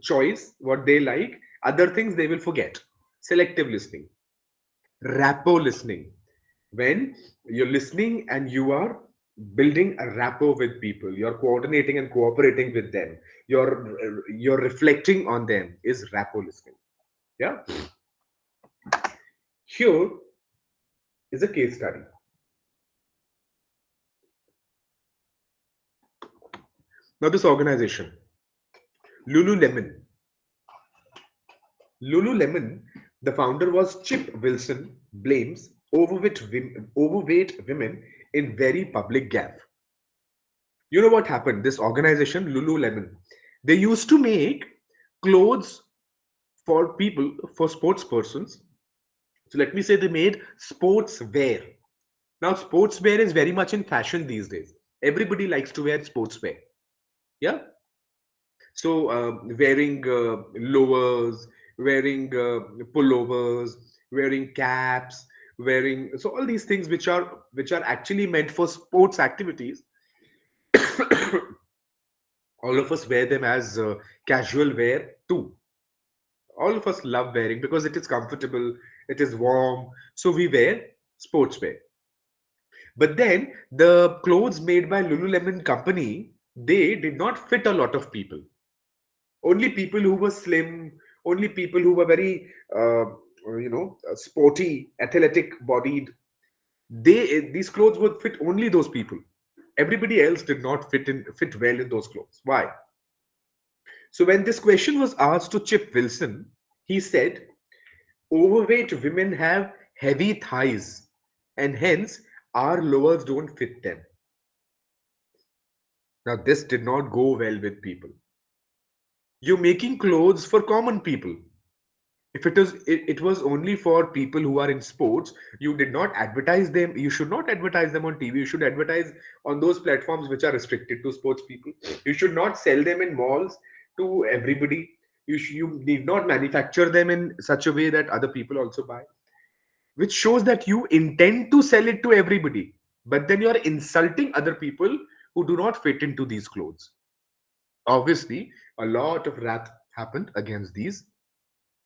choice, what they like. Other things they will forget. Selective listening. Rapport listening. When you're listening and you are building a rapport with people, you're coordinating and cooperating with them, you're reflecting on them, is rapport listening. Yeah. Here is a case study. Now this organization, Lululemon. Lululemon, the founder was Chip Wilson, blames overweight women in very public gaffe. You know what happened? This organization, Lululemon, They used to make clothes for people, for sports persons. So let me say they made sports wear. Now, sports wear is very much in fashion these days. Everybody likes to wear sports wear. Yeah. So, wearing lowers, wearing pullovers, wearing caps, wearing so all these things which are actually meant for sports activities, all of us wear them as casual wear too. All of us love wearing because it is comfortable, it is warm, so we wear sportswear. But then the clothes made by Lululemon company, they did not fit a lot of people. Only people who were slim, only people who were very, sporty, athletic bodied. These clothes would fit only those people. Everybody else did not fit well in those clothes. Why? So when this question was asked to Chip Wilson, he said, overweight women have heavy thighs, and hence our lowers don't fit them. Now, this did not go well with people. You're making clothes for common people. If it was only for people who are in sports, you did not advertise them. You should not advertise them on TV. You should advertise on those platforms which are restricted to sports people. You should not sell them in malls to everybody. You need not manufacture them in such a way that other people also buy, which shows that you intend to sell it to everybody, but then you are insulting other people who do not fit into these clothes. Obviously, a lot of wrath happened against these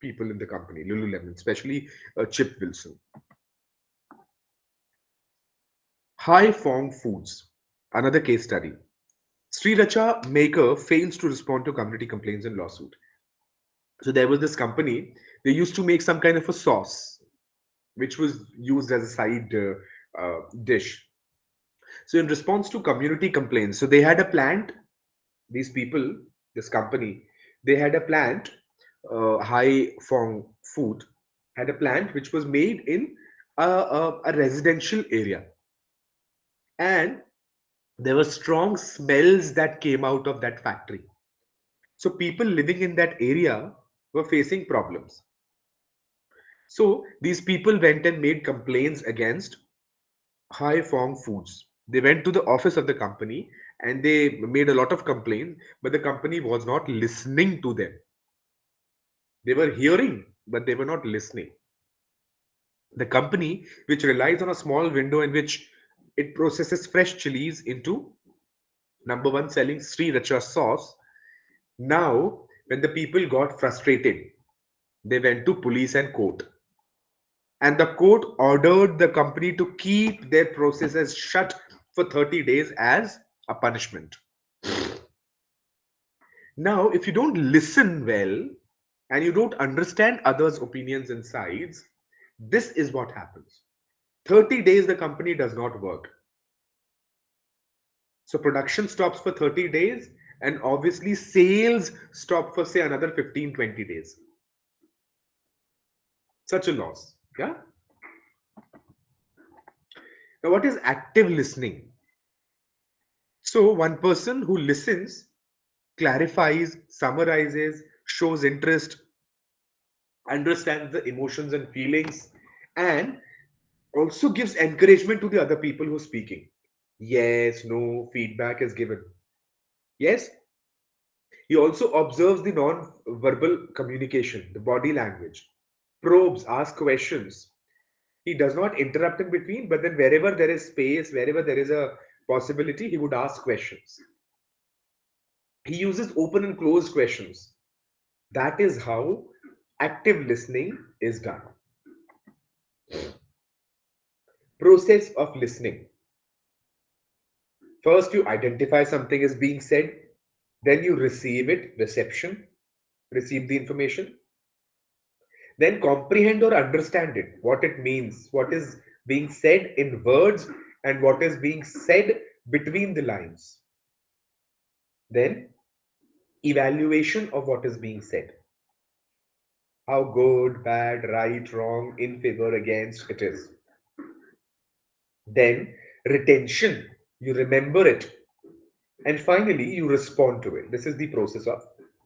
people in the company, Lululemon, especially Chip Wilson. High Fong Foods, another case study. Sriracha maker fails to respond to community complaints and lawsuit. So there was this company, they used to make some kind of a sauce, which was used as a side dish. So in response to community complaints, so they had a plant, these people, this company, they had a plant, High Fong Food, had a plant which was made in a residential area. And there were strong smells that came out of that factory. So people living in that area were facing problems. So these people went and made complaints against High Fong Foods. They went to the office of the company and they made a lot of complaints, but the company was not listening to them. They were hearing, but they were not listening. The company, which relies on a small window in which it processes fresh chilies into number one selling Sriracha sauce, now when the people got frustrated, they went to police and court. And the court ordered the company to keep their processes shut for 30 days as a punishment. Now, if you don't listen well and you don't understand others' opinions and sides, this is what happens. 30 days the company does not work. So production stops for 30 days and obviously sales stop for say another 15-20 days. Such a loss. Yeah. Now, what is active listening? So, one person who listens, clarifies, summarizes, shows interest, understands the emotions and feelings, and also gives encouragement to the other people who are speaking. Yes, no, feedback is given. Yes, he also observes the non-verbal communication, the body language, probes, asks questions. He does not interrupt in between, but then wherever there is space, wherever there is a possibility, he would ask questions. He uses open and closed questions. That is how active listening is done. Process of listening. First, you identify something is being said, then you receive it, reception, receive the information, then comprehend or understand it, what it means, what is being said in words, and what is being said between the lines. Then, evaluation of what is being said. How good, bad, right, wrong, in favor, against it is. Then retention, you remember it. And finally, you respond to it. This is the process of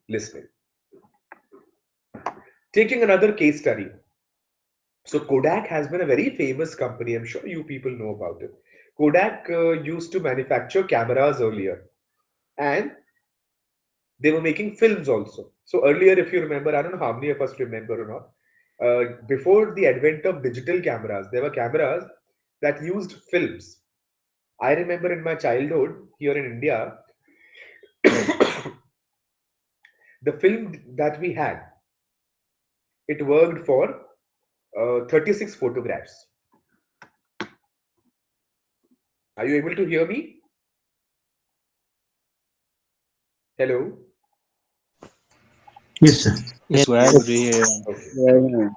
listening. Taking another case study. So Kodak has been a very famous company. I'm sure you people know about it. Kodak used to manufacture cameras earlier, and they were making films also. So earlier, if you remember, I don't know how many of us remember or not. Before the advent of digital cameras, there were cameras that used films. I remember in my childhood here in India, the film that we had, it worked for 36 photographs. Are you able to hear me? Hello? Yes, sir. Yes. Yes, we're able to hear you. Okay. Yeah.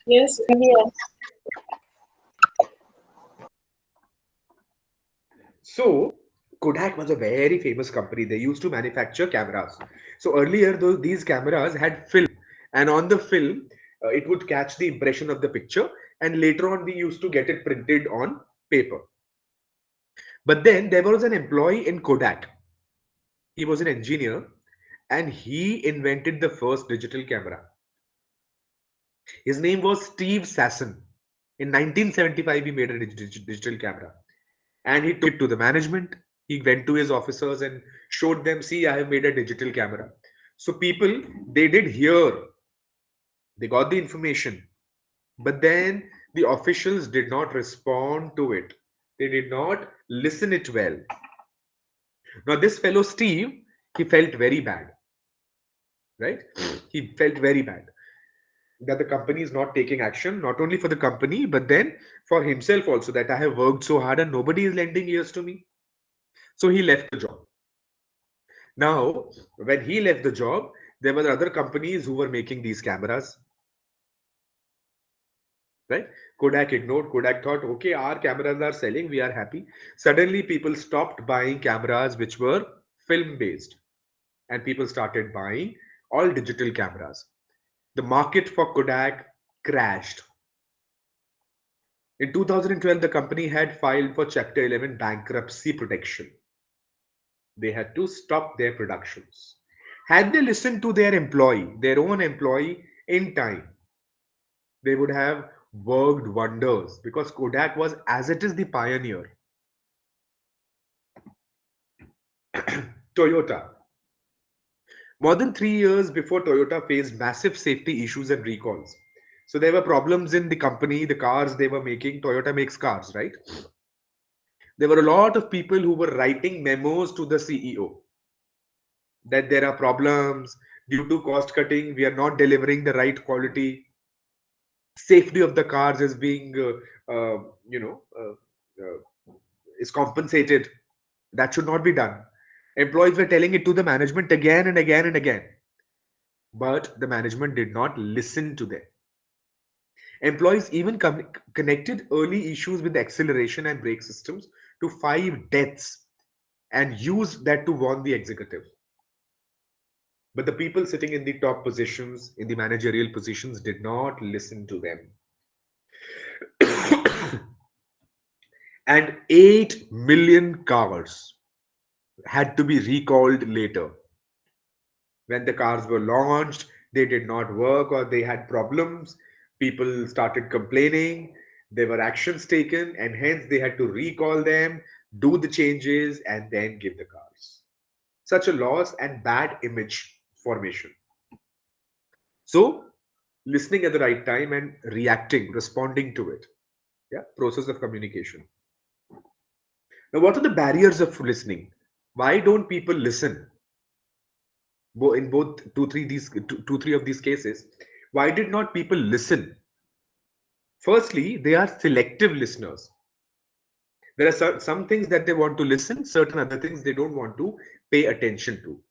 Yes, yeah. So, Kodak was a very famous company. They used to manufacture cameras. So, earlier, these cameras had film, and on the film, it would catch the impression of the picture, and later on, we used to get it printed on paper. But then there was an employee in Kodak. He was an engineer, and he invented the first digital camera. His name was Steve Sasson. In 1975, he made a digital camera, and he took it to the management. He went to his officers and showed them, see, I have made a digital camera. So people, they did hear, they got the information, but then the officials did not respond to it. They did not listen it well. Now this fellow Steve, he felt very bad, right? He felt very bad that the company is not taking action, not only for the company, but then for himself also, that I have worked so hard and nobody is lending ears to me. So he left the job. Now, when he left the job, there were other companies who were making these cameras, right? Kodak ignored. Kodak thought, okay, our cameras are selling, we are happy. Suddenly, people stopped buying cameras which were film based, and people started buying all digital cameras. The market for Kodak crashed. In 2012, the company had filed for Chapter 11 bankruptcy protection. They had to stop their productions. Had they listened to their own employee in time, they would have worked wonders, because Kodak was, as it is, the pioneer. Toyota. More than 3 years before, Toyota faced massive safety issues and recalls. So there were problems in the company, the cars they were making. Toyota makes cars, right? There were a lot of people who were writing memos to the CEO that there are problems due to cost cutting. We are not delivering the right quality. Safety of the cars is being, you know, is compensated. That should not be done. Employees were telling it to the management again and again and again, but the management did not listen to them. Employees even connected early issues with the acceleration and brake systems to 5 deaths and used that to warn the executive. But the people sitting in the top positions, in the managerial positions, did not listen to them. And 8 million cars had to be recalled later. When the cars were launched, they did not work or they had problems. People started complaining. There were actions taken, and hence they had to recall them, do the changes, and then give the cars. Such a loss and bad image formation. So, listening at the right time and reacting, responding to it. Yeah, process of communication. Now, what are the barriers of listening? Why don't people listen? In both two, three of these cases, why did not people listen? Firstly, they are selective listeners. There are some things that they want to listen, certain other things they don't want to pay attention to.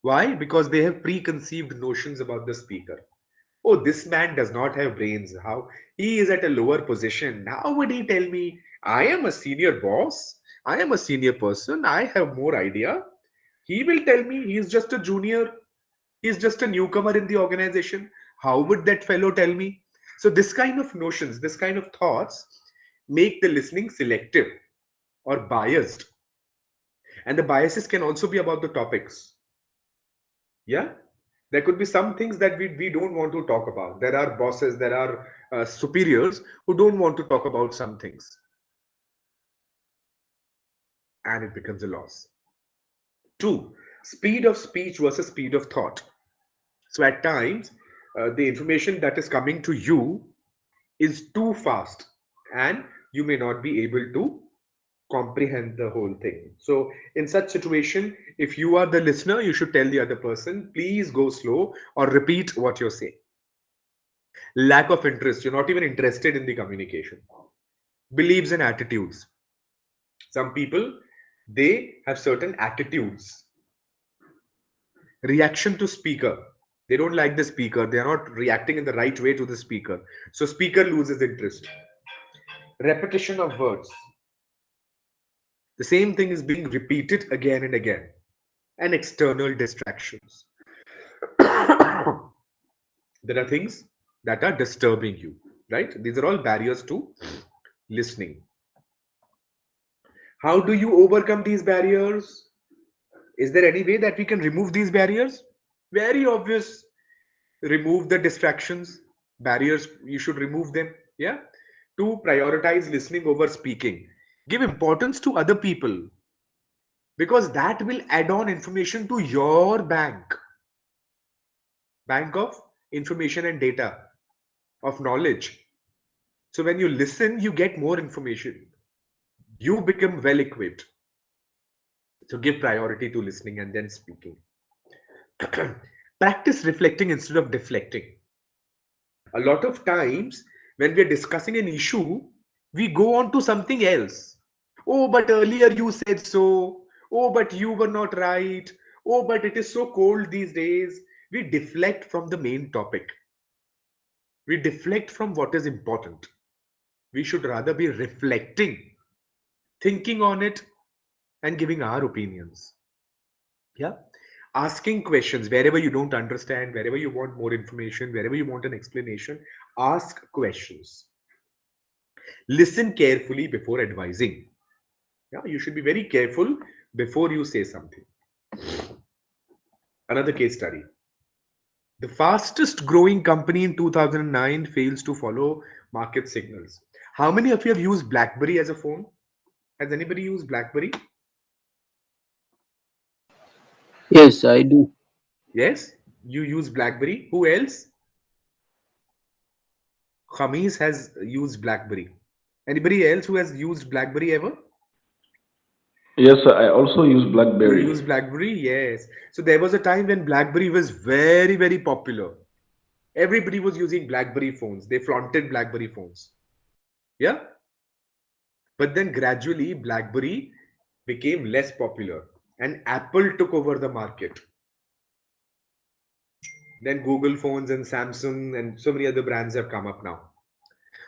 Why? Because they have preconceived notions about the speaker. Oh, this man does not have brains. How he is at a lower position. How would he tell me I am a senior boss? I am a senior person. I have more idea. He will tell me he is just a junior. He is just a newcomer in the organization. How would that fellow tell me? So this kind of notions, this kind of thoughts make the listening selective. or biased. And the biases can also be about the topics. Yeah, there could be some things that we don't want to talk about. There are bosses, there are superiors who don't want to talk about some things, and it becomes a loss. Two, speed of speech versus speed of thought. So at times, the information that is coming to you is too fast, and you may not be able to comprehend the whole thing. So in such situation, if you are the listener, you should tell the other person, please go slow or repeat what you're saying. Lack of interest, you're not even interested in the communication. Beliefs and attitudes. Some people, they have certain attitudes. Reaction to speaker, they don't like the speaker, they are not reacting in the right way to the speaker, so speaker loses interest. Repetition of words, the same thing is being repeated again and again. And external distractions. There are things that are disturbing you, right? These are all barriers to listening. How do you overcome these barriers? Is there any way that we can remove these barriers? Very obvious. Remove the distractions. Barriers, you should remove them. Yeah. To prioritize listening over speaking. Give importance to other people, because that will add on information to your bank of information and data, of knowledge. So when you listen, you get more information. You become well equipped. So give priority to listening and then speaking. Practice reflecting instead of deflecting. A lot of times, when we are discussing an issue, we go on to something else. Oh, but earlier you said so. Oh, but you were not right. Oh, but it is so cold these days. We deflect from the main topic. We deflect from what is important. We should rather be reflecting, thinking on it, and giving our opinions. Yeah. Asking questions wherever you don't understand, wherever you want more information, wherever you want an explanation, ask questions. Listen carefully before advising. Yeah, you should be very careful before you say something. Another case study. The fastest growing company in 2009 fails to follow market signals. How many of you have used BlackBerry as a phone? Has anybody used BlackBerry? Yes, I do. Yes, you use BlackBerry. Who else? Khamis has used BlackBerry. Anybody else who has used BlackBerry ever? Yes, sir, I also use You BlackBerry. use BlackBerry? Yes. So there was a time when BlackBerry was very, very popular. Everybody was using BlackBerry phones. They flaunted BlackBerry phones. Yeah. But then gradually BlackBerry became less popular and Apple took over the market. Then Google phones and Samsung and so many other brands have come up now.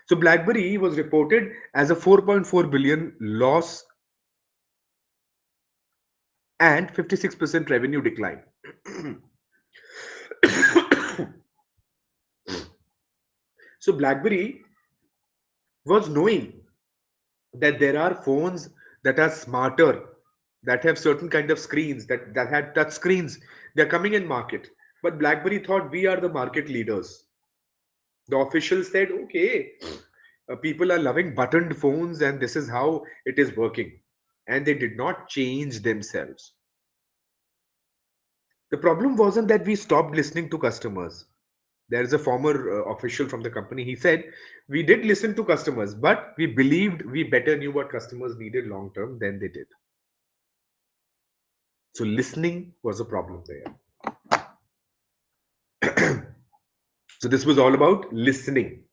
So BlackBerry was reported as a 4.4 billion loss and 56% revenue decline. So BlackBerry was knowing that there are phones that are smarter, that have certain kind of screens, that had touch screens. They're coming in market. But BlackBerry thought we are the market leaders. The officials said, okay, people are loving buttoned phones and this is how it is working. And they did not change themselves. The problem wasn't that we stopped listening to customers. There is a former official from the company. He said, we did listen to customers, but we believed we better knew what customers needed long term than they did. So listening was a problem there. So this was all about listening.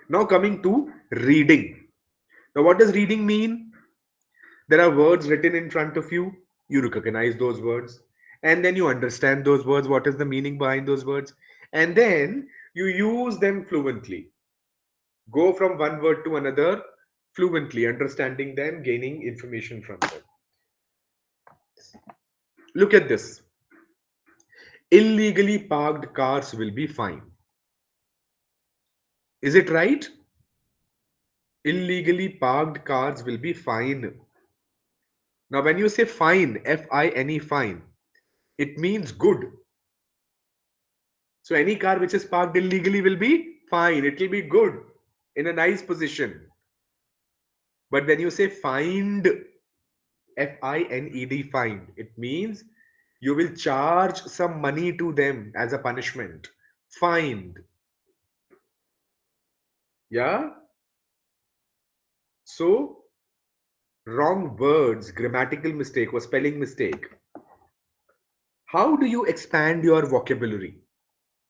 Now coming to reading. Now what does reading mean? There are words written in front of you. You recognize those words. And then you understand those words. What is the meaning behind those words? And then you use them fluently. Go from one word to another fluently, understanding them, gaining information from them. Look at this. Illegally parked cars will be fined. Is it right? Illegally parked cars will be fined. Now, when you say fine, F-I-N-E, fine, it means good. So any car which is parked illegally will be fine. It will be good in a nice position. But when you say fined, F-I-N-E-D, fined, it means you will charge some money to them as a punishment. Fined. Yeah? So, wrong words, grammatical mistake or spelling mistake. How do you expand your vocabulary?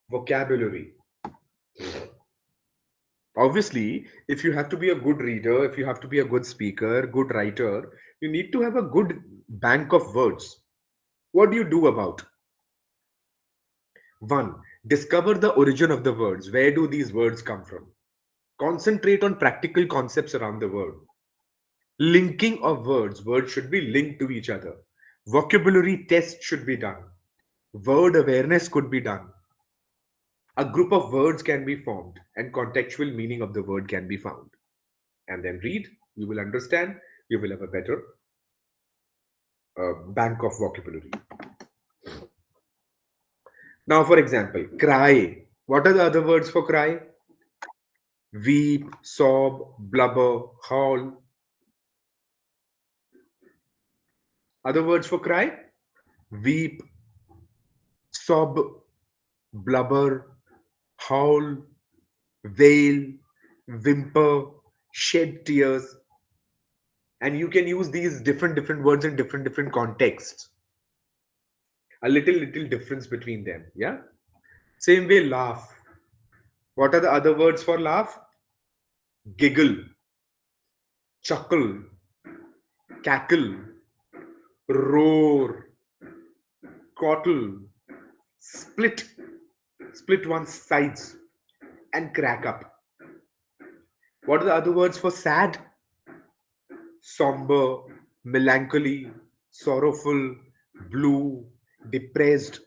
Vocabulary. Obviously, if you have to be a good reader, if you have to be a good speaker, good writer, you need to have a good bank of words. What do you do about? One, discover the origin of the words. Where do these words come from? Concentrate on practical concepts around the word. Linking of words. Words should be linked to each other. Vocabulary tests should be done. Word awareness could be done. A group of words can be formed and contextual meaning of the word can be found. And then read, you will understand, you will have a better bank of vocabulary. Now, for example, cry. What are the other words for cry? Weep, sob, blubber, howl. Other words for cry? Weep, sob, blubber, howl, wail, whimper, shed tears. And you can use these different words in different contexts. A little difference between them. Yeah. Same way, laugh. What are the other words for laugh? Giggle, chuckle, cackle, roar, cackle, split, split one's sides, and crack up. What are the other words for sad? Somber, melancholy, sorrowful, blue, depressed,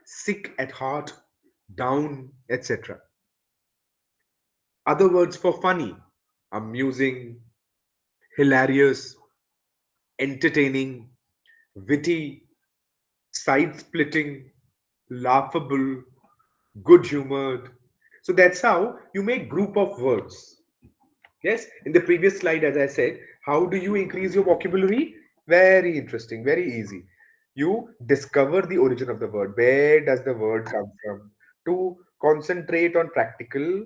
sick at heart, down, etc. Other words for funny: amusing, hilarious, entertaining, witty, side splitting, laughable, good humored. So that's how you make group of words. Yes, in the previous slide, as I said, how do you increase your vocabulary? Very interesting, very easy. You discover the origin of the word. Where does the word come from? To concentrate on practical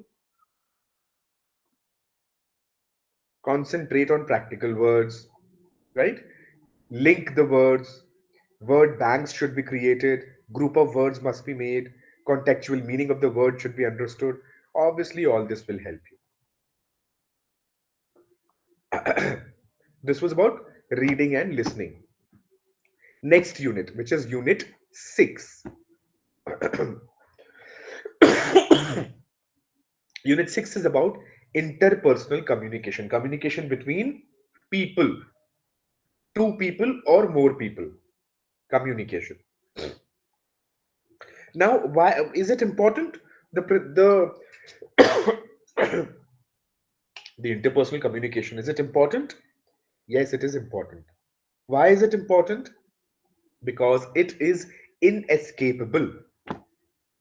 words, right? Link the words. Word banks should be created. Group of words must be made. Contextual meaning of the word should be understood. Obviously, all this will help you. This was about reading and listening. Next unit, which is unit 6. Unit 6 is about interpersonal communication, communication between people, two people or more people, communication. Now, why is it important? The interpersonal communication, is it important? Yes, it is important. Why is it important? Because it is inescapable.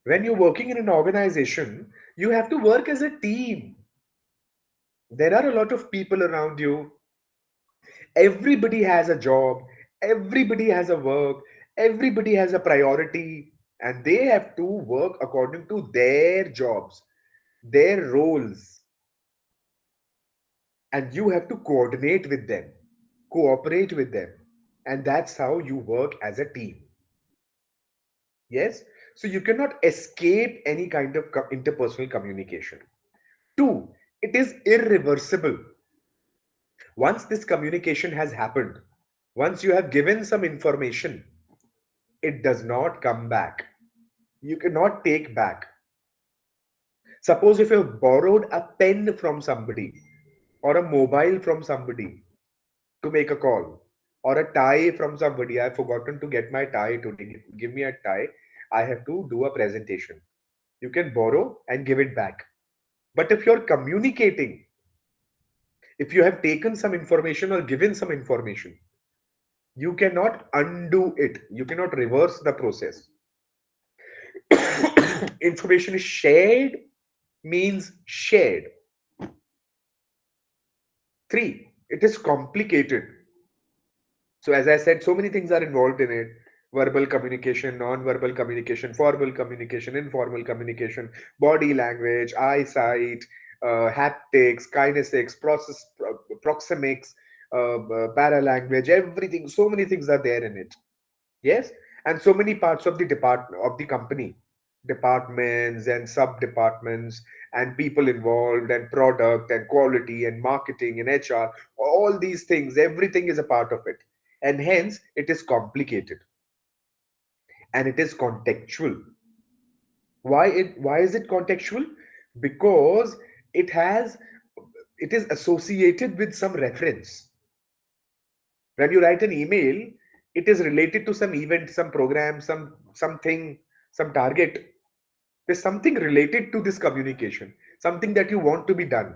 When you're working in an organization, you have to work as a team. There are a lot of people around you. Everybody has a job, everybody has a work, everybody has a priority, and they have to work according to their jobs, their roles, and you have to coordinate with them, cooperate with them, and that's how you work as a team. Yes, so you cannot escape any kind of interpersonal communication. Two, it is irreversible. Once this communication has happened, once you have given some information, it does not come back. You cannot take back. Suppose if you borrowed a pen from somebody or a mobile from somebody to make a call, or a tie from somebody, I've forgotten to get my tie today, give me a tie, I have to do a presentation. You can borrow and give it back. But if you're communicating, if you have taken some information or given some information, You cannot undo it. You cannot reverse the process. Information is shared means shared. Three, it is complicated. So as I said, so many things are involved in it. Verbal communication, non-verbal communication, formal communication, informal communication, body language, eyesight, haptics, kinesics, proxemics, paralanguage, everything. So many things are there in it. Yes, and so many parts of the department of the company, departments and sub departments and people involved and product and quality and marketing and HR, all these things, everything is a part of it, and hence it is complicated and it is contextual. Why is it contextual? Because it has it is associated with some reference. When you write an email, it is related to some event, some program, something, some target. There's something related to this communication, something that you want to be done.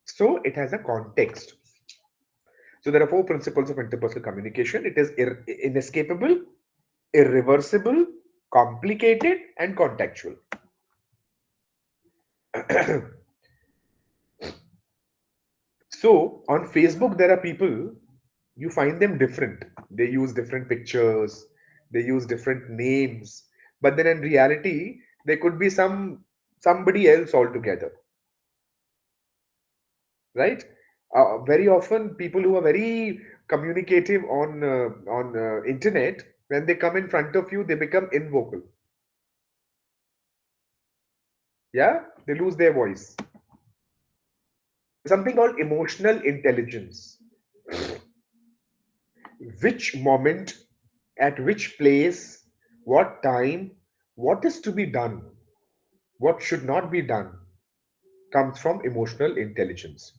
So it has a context. So there are four principles of interpersonal communication. It is inescapable, irreversible, complicated, and contextual. So on Facebook, there are people, you find them different. They use different pictures, they use different names, but then in reality, they could be somebody else altogether, right? Very often, people who are very communicative on internet, when they come in front of you, they become invocal. Yeah, they lose their voice. Something called emotional intelligence. Which moment, at which place, what time, what is to be done, what should not be done, comes from emotional intelligence.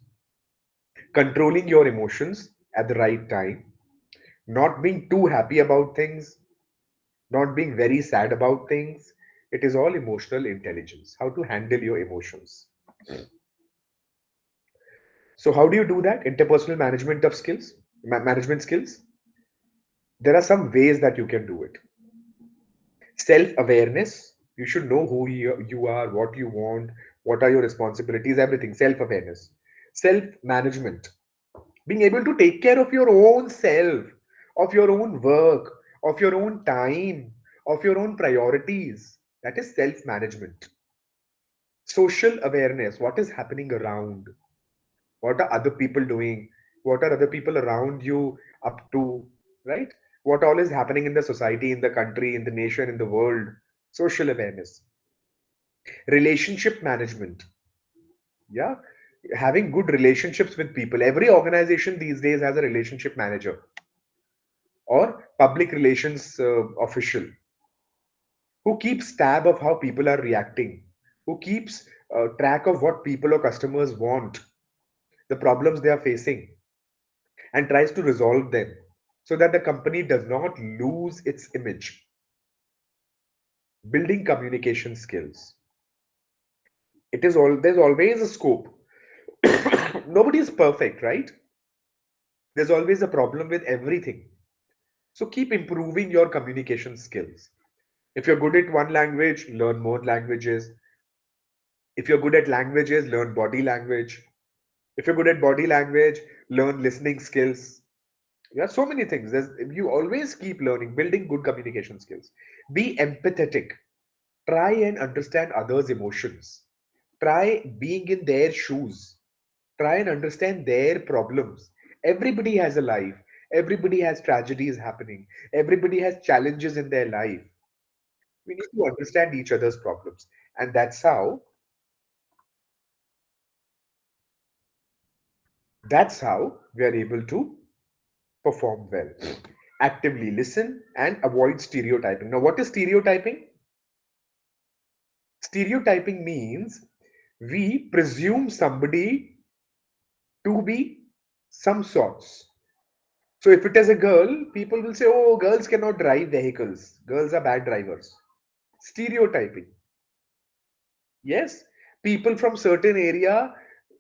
Controlling your emotions at the right time, not being too happy about things, not being very sad about things. It is all emotional intelligence, how to handle your emotions. So, how do you do that? Interpersonal management of skills, management skills. There are some ways that you can do it. Self awareness. You should know who you are, what you want, what are your responsibilities, everything. Self awareness. Self management. Being able to take care of your own self, of your own work, of your own time, of your own priorities. That is self management. Social awareness. What is happening around? What are other people doing? What are other people around you up to? Right? What all is happening in the society, in the country, in the nation, in the world? Social awareness. Relationship management. Yeah, having good relationships with people. Every organization these days has a relationship manager or public relations official who keeps tab of how people are reacting, who keeps track of what people or customers want, the problems they are facing, and tries to resolve them so that the company does not lose its image. Building communication skills. It is all There's always a scope. Nobody is perfect, right? There's always a problem with everything. So keep improving your communication skills. If you're good at one language, learn more languages. If you're good at languages, learn body language. If you're good at body language, learn listening skills. There are so many things. You always keep learning, building good communication skills. Be empathetic. Try and understand others' emotions. Try being in their shoes. Try and understand their problems. Everybody has a life. Everybody has tragedies happening. Everybody has challenges in their life. We need to understand each other's problems. And that's how we are able to perform well. Actively listen and avoid stereotyping. Now, what is stereotyping? Stereotyping means we presume somebody to be some sorts. So if it is a girl, people will say, oh, girls cannot drive vehicles. Girls are bad drivers. Stereotyping. Yes, people from certain area,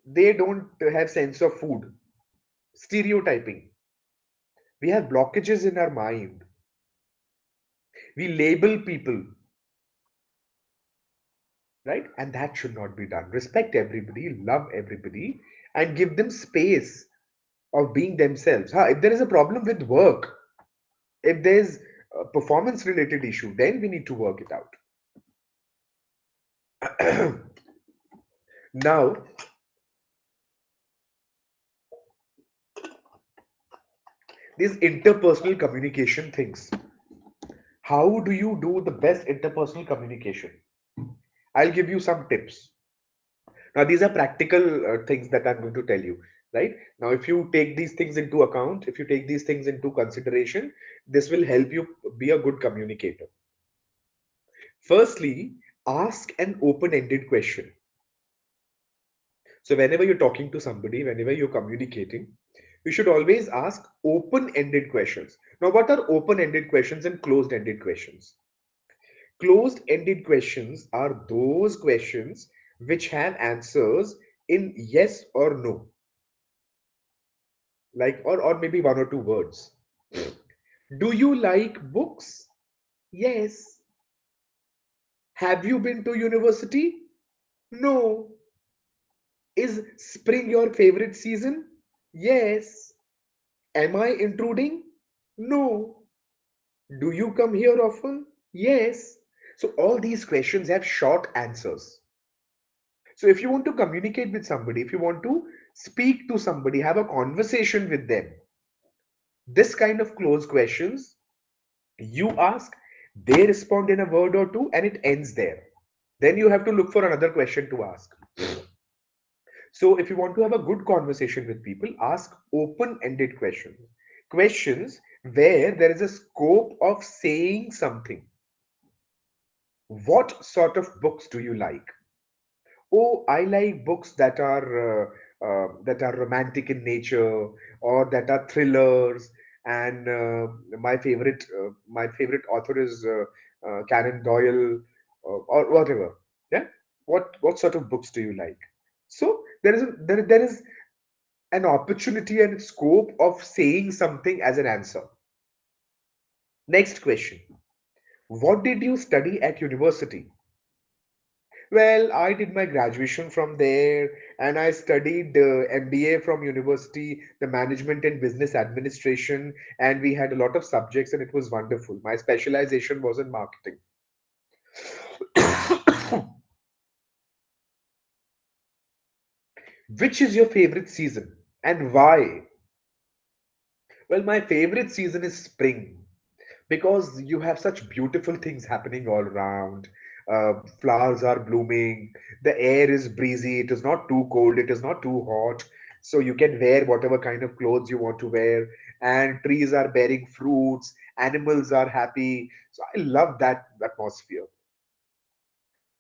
they don't have sense of food. Stereotyping. We have blockages in our mind. We label people, right? And that should not be done. Respect everybody, love everybody, and give them space of being themselves. If there is a problem with work, if there's a performance related issue, then we need to work it out. Now, these interpersonal communication things. How do you do the best interpersonal communication? I'll give you some tips. Now, these are practical things that I'm going to tell you, right? Now, if you take these things into account, if you take these things into consideration, this will help you be a good communicator. Firstly, ask an open ended question. So, whenever you're talking to somebody, whenever you're communicating, you should always ask open ended questions. Now, what are open ended questions and closed ended questions? Closed ended questions are those questions which have answers in yes or no, like, or maybe one or two words. Do you like books? Yes. Have you been to university? No. Is spring your favorite season? Yes. Am I intruding? No. Do you come here often? Yes. So all these questions have short answers. So if you want to communicate with somebody, if you want to speak to somebody, have a conversation with them, this kind of closed questions you ask, they respond in a word or two, and it ends there. Then you have to look for another question to ask. So if you want to have a good conversation with people, ask open-ended questions. Questions where there is a scope of saying something. What sort of books do you like? Oh, I like books that are romantic in nature, or that are thrillers. And my favorite author is Conan Doyle, or whatever. Yeah. What sort of books do you like? So there is an opportunity and scope of saying something as an answer. Next question. What did you study at university? Well, I did my graduation from there, and I studied MBA from university, the management and business administration, and we had a lot of subjects, and it was wonderful. My specialization was in marketing. Which is your favorite season and why? Well, my favorite season is spring because you have such beautiful things happening all around. Flowers are blooming, the air is breezy, it is not too cold, it is not too hot. So you can wear whatever kind of clothes you want to wear, and trees are bearing fruits, animals are happy. So I love that atmosphere.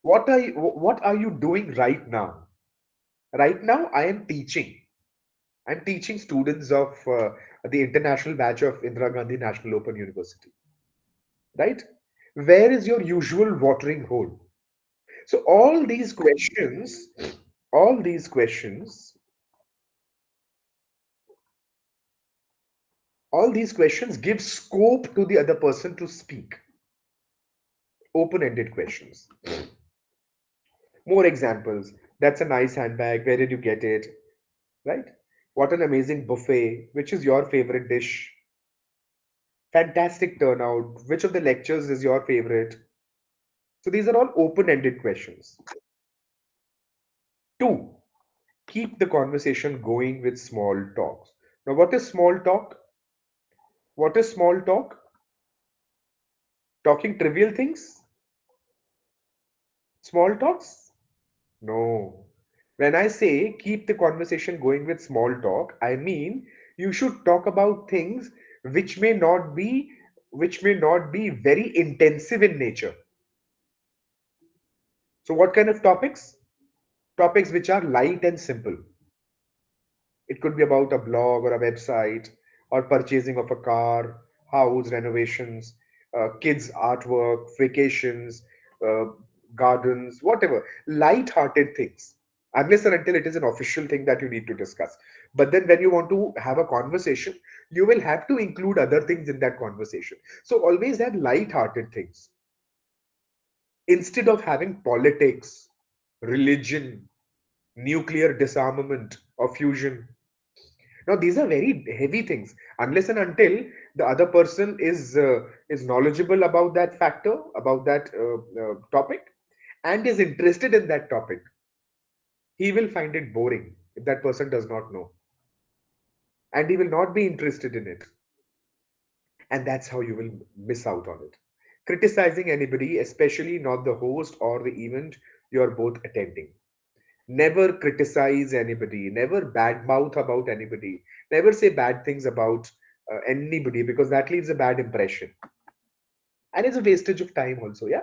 What are you doing right now? Right now, I am teaching. I'm teaching students of the international batch of Indira Gandhi National Open University, right? Where is your usual watering hole? So all these questions, all these questions give scope to the other person to speak. Open-ended questions. More examples. That's a nice handbag. Where did you get it? Right? What an amazing buffet. Which is your favorite dish? Fantastic turnout. Which of the lectures is your favorite? So these are all open-ended questions. Two, keep the conversation going with small talks. Now, what is small talk? What is small talk? Talking trivial things? Small talks? No. When I say keep the conversation going with small talk, I mean you should talk about things which may not be which may not be very intensive in nature. So what kind of topics? Topics which are light and simple. It could be about a blog or a website, or purchasing of a car, house renovations, kids' artwork, vacations, uh, gardens, whatever. Light-hearted things. unless and until it is an official thing that you need to discuss. But then when you want to have a conversation, you will have to include other things in that conversation. So always have light-hearted things instead of having politics, religion, nuclear disarmament or fusion. Now these are very heavy things. Unless and until the other person is knowledgeable about that factor, about that topic, and is interested in that topic, he will find it boring if that person does not know, and he will not be interested in it, and that's how you will miss out on it. Criticizing anybody, especially not the host or the event you are both attending. Never criticize anybody, never badmouth about anybody, never say bad things about anybody, because that leaves a bad impression and it's a wastage of time also. Yeah.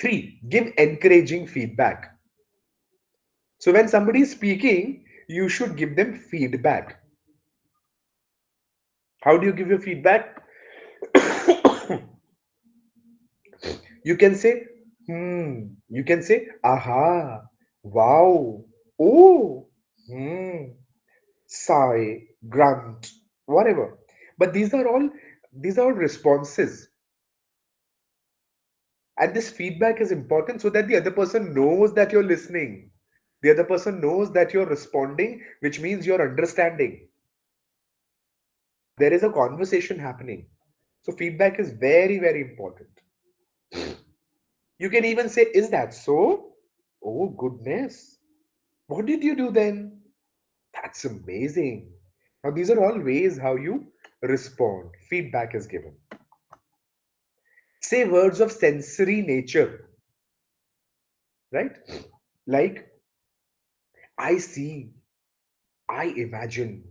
3, give encouraging feedback. So when somebody is speaking, you should give them feedback. How do you give your feedback? You can say, you can say, aha, wow, oh, sigh, grunt, whatever. But these are all responses. And this feedback is important so that the other person knows that you're listening. The other person knows that you're responding, which means you're understanding. There is a conversation happening. So feedback is very, very important. You can even say, is that so? Oh, goodness. What did you do then? That's amazing. Now, these are all ways how you respond. Feedback is given. Say words of sensory nature, right? Like, I see, I imagine.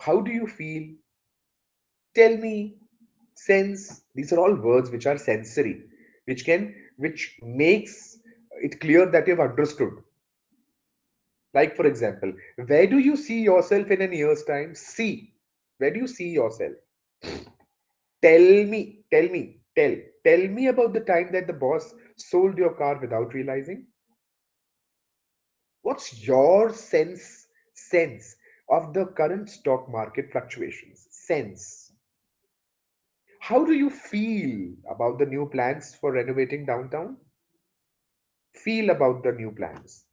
How do you feel? Tell me, sense. These are all words which are sensory, which makes it clear that you've understood. Like, for example, where do you see yourself in an year's time? See. Where do you see yourself? Tell me about the time that the boss sold your car without realizing. What's your sense of the current stock market fluctuations? Sense. How do you feel about the new plans for renovating downtown? Feel about the new plans.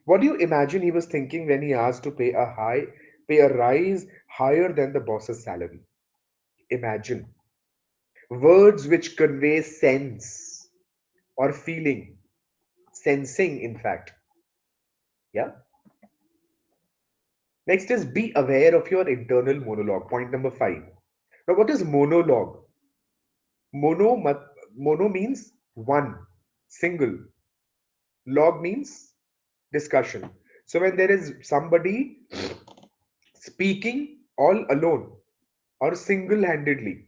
What do you imagine he was thinking when he asked to pay a rise higher than the boss's salary? Imagine. Words which convey sense or feeling, sensing, in fact. Yeah. Next is be aware of your internal monologue. Point number 5. Now, what is monologue? Mono means one, single. Log means discussion. So when there is somebody speaking all alone or single-handedly,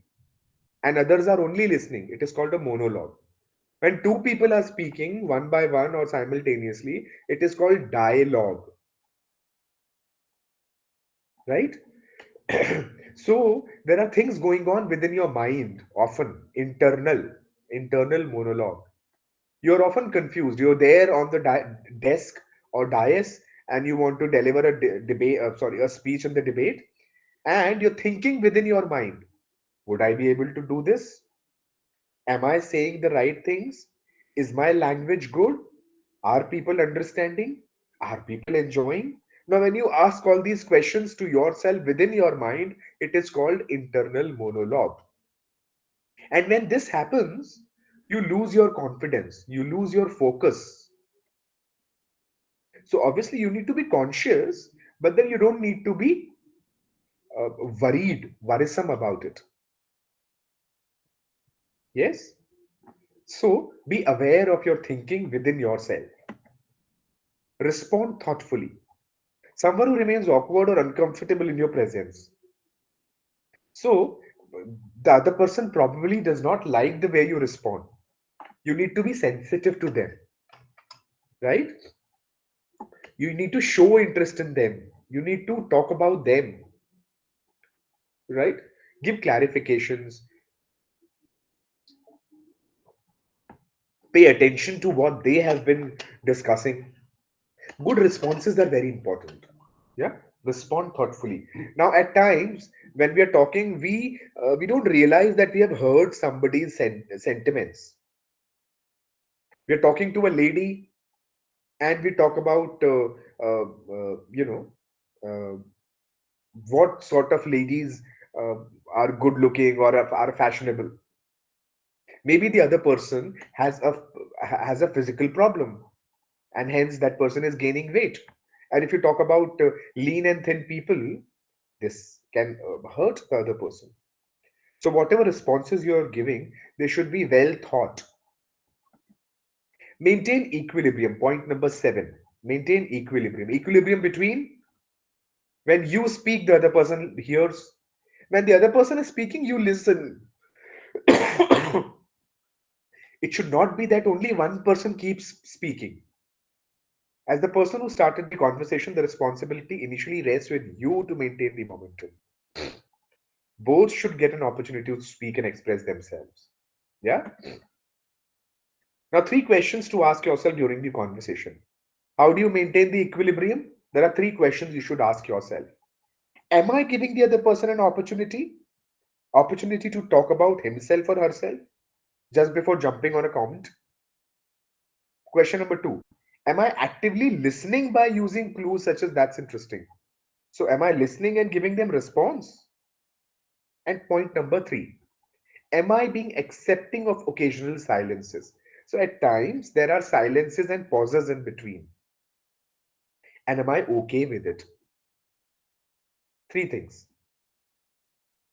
and others are only listening, it is called a monologue. When two people are speaking one by one or simultaneously, it is called dialogue, right? So there are things going on within your mind, often internal monologue. You're often confused. You're there on the desk or dais, and you want to deliver a debate, a speech in the debate, and you're thinking within your mind, would I be able to do this? Am I saying the right things? Is my language good? Are people understanding? Are people enjoying? Now, when you ask all these questions to yourself within your mind, it is called internal monologue. And when this happens, you lose your confidence, you lose your focus. So, obviously, you need to be conscious, but then you don't need to be worrisome about it. Yes? So, be aware of your thinking within yourself. Respond thoughtfully. Someone who remains awkward or uncomfortable in your presence. So, the other person probably does not like the way you respond. You need to be sensitive to them, right? You need to show interest in them. You need to talk about them, right? Give clarifications. Pay attention to what they have been discussing. Good responses are very important. Yeah, respond thoughtfully. Now, at times when we are talking, we don't realize that we have heard somebody's sentiments. We are talking to a lady, and we talk about uh, uh, you know uh, what sort of ladies uh, are good looking or are fashionable. Maybe the other person has a physical problem, and hence that person is gaining weight. And if you talk about lean and thin people, this can hurt the other person. So whatever responses you are giving, they should be well thought. Maintain equilibrium. Point number 7. Maintain equilibrium. Equilibrium between when you speak, the other person hears. When the other person is speaking, you listen. It should not be that only one person keeps speaking. As the person who started the conversation, the responsibility initially rests with you to maintain the momentum. Both should get an opportunity to speak and express themselves. Yeah. Now, 3 questions to ask yourself during the conversation. How do you maintain the equilibrium? There are 3 questions you should ask yourself. Am I giving the other person an opportunity? Opportunity to talk about himself or herself just before jumping on a comment? Question number 2. Am I actively listening by using clues such as that's interesting? So, am I listening and giving them response? And point number 3. Am I being accepting of occasional silences? So, at times there are silences and pauses in between. And am I okay with it? 3 things.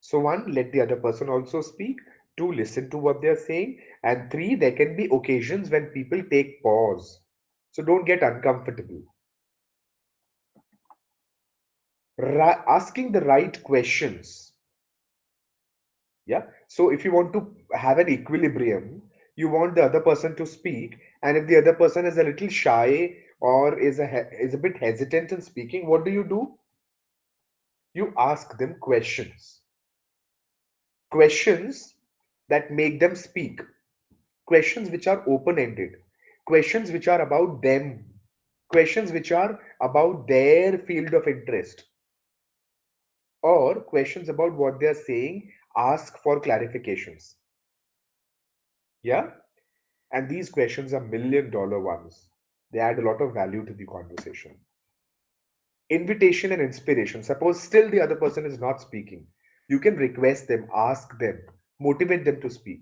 So, 1, let the other person also speak. 2, listen to what they're saying. And 3, there can be occasions when people take pause. So, don't get uncomfortable. Asking the right questions. Yeah. So, if you want to have an equilibrium, you want the other person to speak. And if the other person is a little shy or is a bit hesitant in speaking, what do? You ask them questions. Questions that make them speak. Questions which are open ended, questions which are about them, questions which are about their field of interest, or questions about what they are saying. Ask for clarifications. Yeah, and these questions are $1 million ones. They add a lot of value to the conversation. Invitation and inspiration. Suppose still the other person is not speaking, you can request them, ask them, motivate them to speak.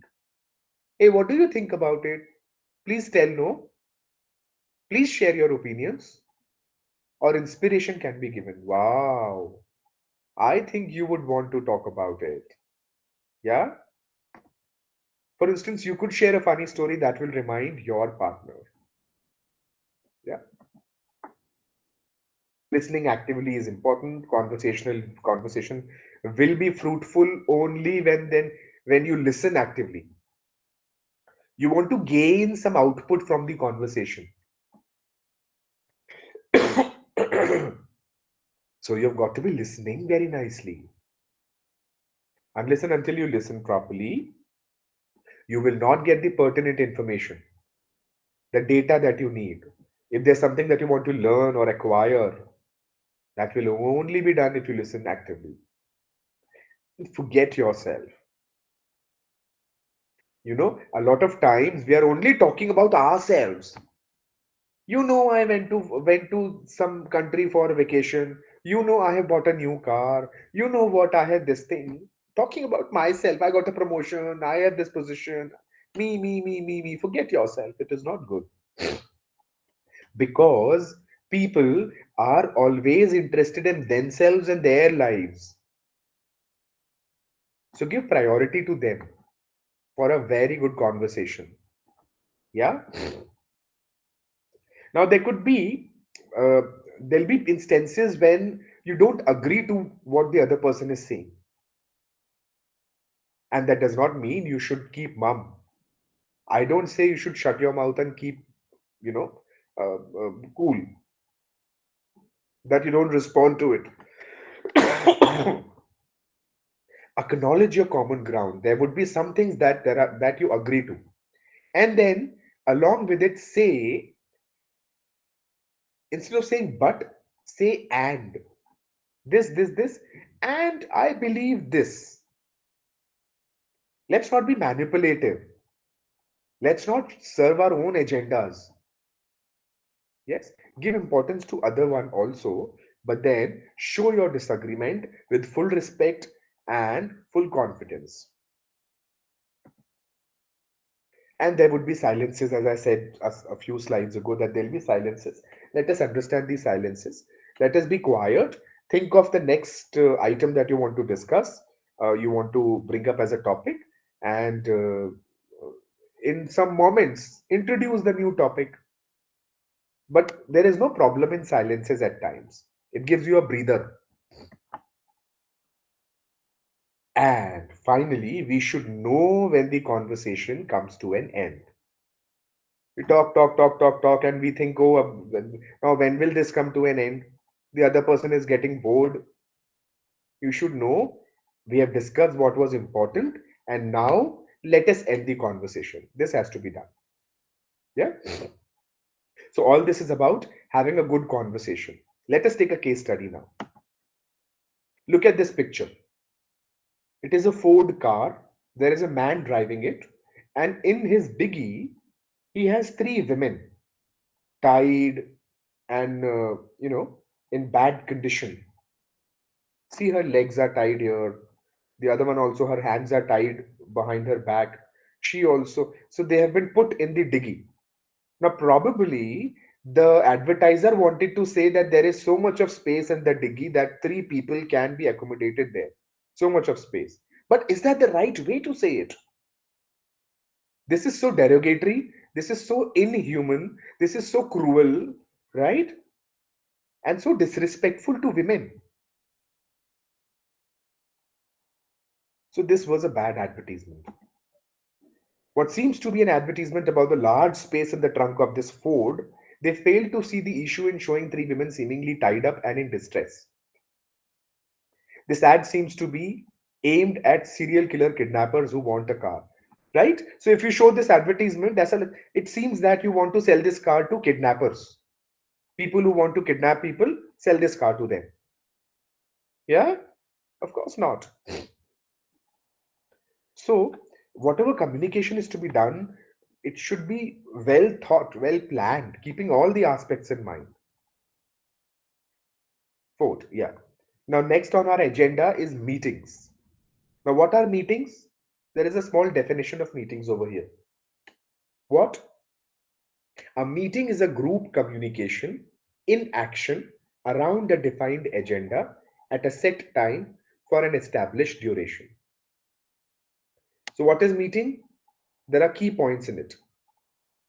Hey, what do you think about it? Please tell. No, please share your opinions. Or inspiration can be given. Wow, I think you would want to talk about it. Yeah. For instance, you could share a funny story that will remind your partner. Yeah. Listening actively is important. Conversational conversation will be fruitful only when you listen actively. You want to gain some output from the conversation. So you've got to be listening very nicely. Unless and until you listen properly, you will not get the pertinent information, the data that you need. If there's something that you want to learn or acquire, that will only be done if you listen actively. Forget yourself. A lot of times we are only talking about ourselves. I went to some country for a vacation. I have bought a new car. What, I have this thing. Talking about myself. I got a promotion. I have this position. Me. Forget yourself. It is not good. Because people are always interested in themselves and their lives. So give priority to them for a very good conversation. Yeah. Now uh, there'll be instances when you don't agree to what the other person is saying, and that does not mean you should keep mum. I don't say you should shut your mouth and keep, you know, cool. That you don't respond to it. Acknowledge your common ground. There would be some things that you agree to, and then Along with it, say, instead of saying but, say and. This, and I believe this. Let's not be manipulative. Let's not serve our own agendas. Yes, give importance to other one also, but then show your disagreement with full respect and full confidence. And there would be silences, as I said a few slides ago, that there'll be silences. Let us understand these silences. Let us be quiet. Think of the next item that you want to discuss, you want to bring up as a topic, and in some moments, introduce the new topic. But there is no problem in silences at times. It gives you a breather. And finally, we should know when the conversation comes to an end. We talk, and we think, oh, now when will this come to an end? The other person is getting bored. You should know we have discussed what was important, and now let us end the conversation. This has to be done. Yeah. So, all this is about having a good conversation. Let us take a case study now. Look at this picture. It is a Ford car. There is a man driving it, and in his biggie, he has three women tied and in bad condition. See, her legs are tied here. The other one also, her hands are tied behind her back. She also, so they have been put in the diggy. Now, probably the advertiser wanted to say that there is so much of space in the diggy that three people can be accommodated there. So much of space. But is that the right way to say it? This is so derogatory. This is so inhuman. This is so cruel, right? And so disrespectful to women. So this was a bad advertisement. What seems to be an advertisement about the large space in the trunk of this Ford, they failed to see the issue in showing three women seemingly tied up and in distress. This ad seems to be aimed at serial killer kidnappers who want a car. Right? So if you show this advertisement, it seems that you want to sell this car to kidnappers. People who want to kidnap people, sell this car to them. Yeah? Of course not. So, whatever communication is to be done, it should be well thought, well planned, keeping all the aspects in mind. Fourth, yeah. Now, next on our agenda is meetings. Now, what are meetings? There is a small definition of meetings over here. What? A meeting is a group communication in action around a defined agenda at a set time for an established duration. So, what is meeting? There are key points in it.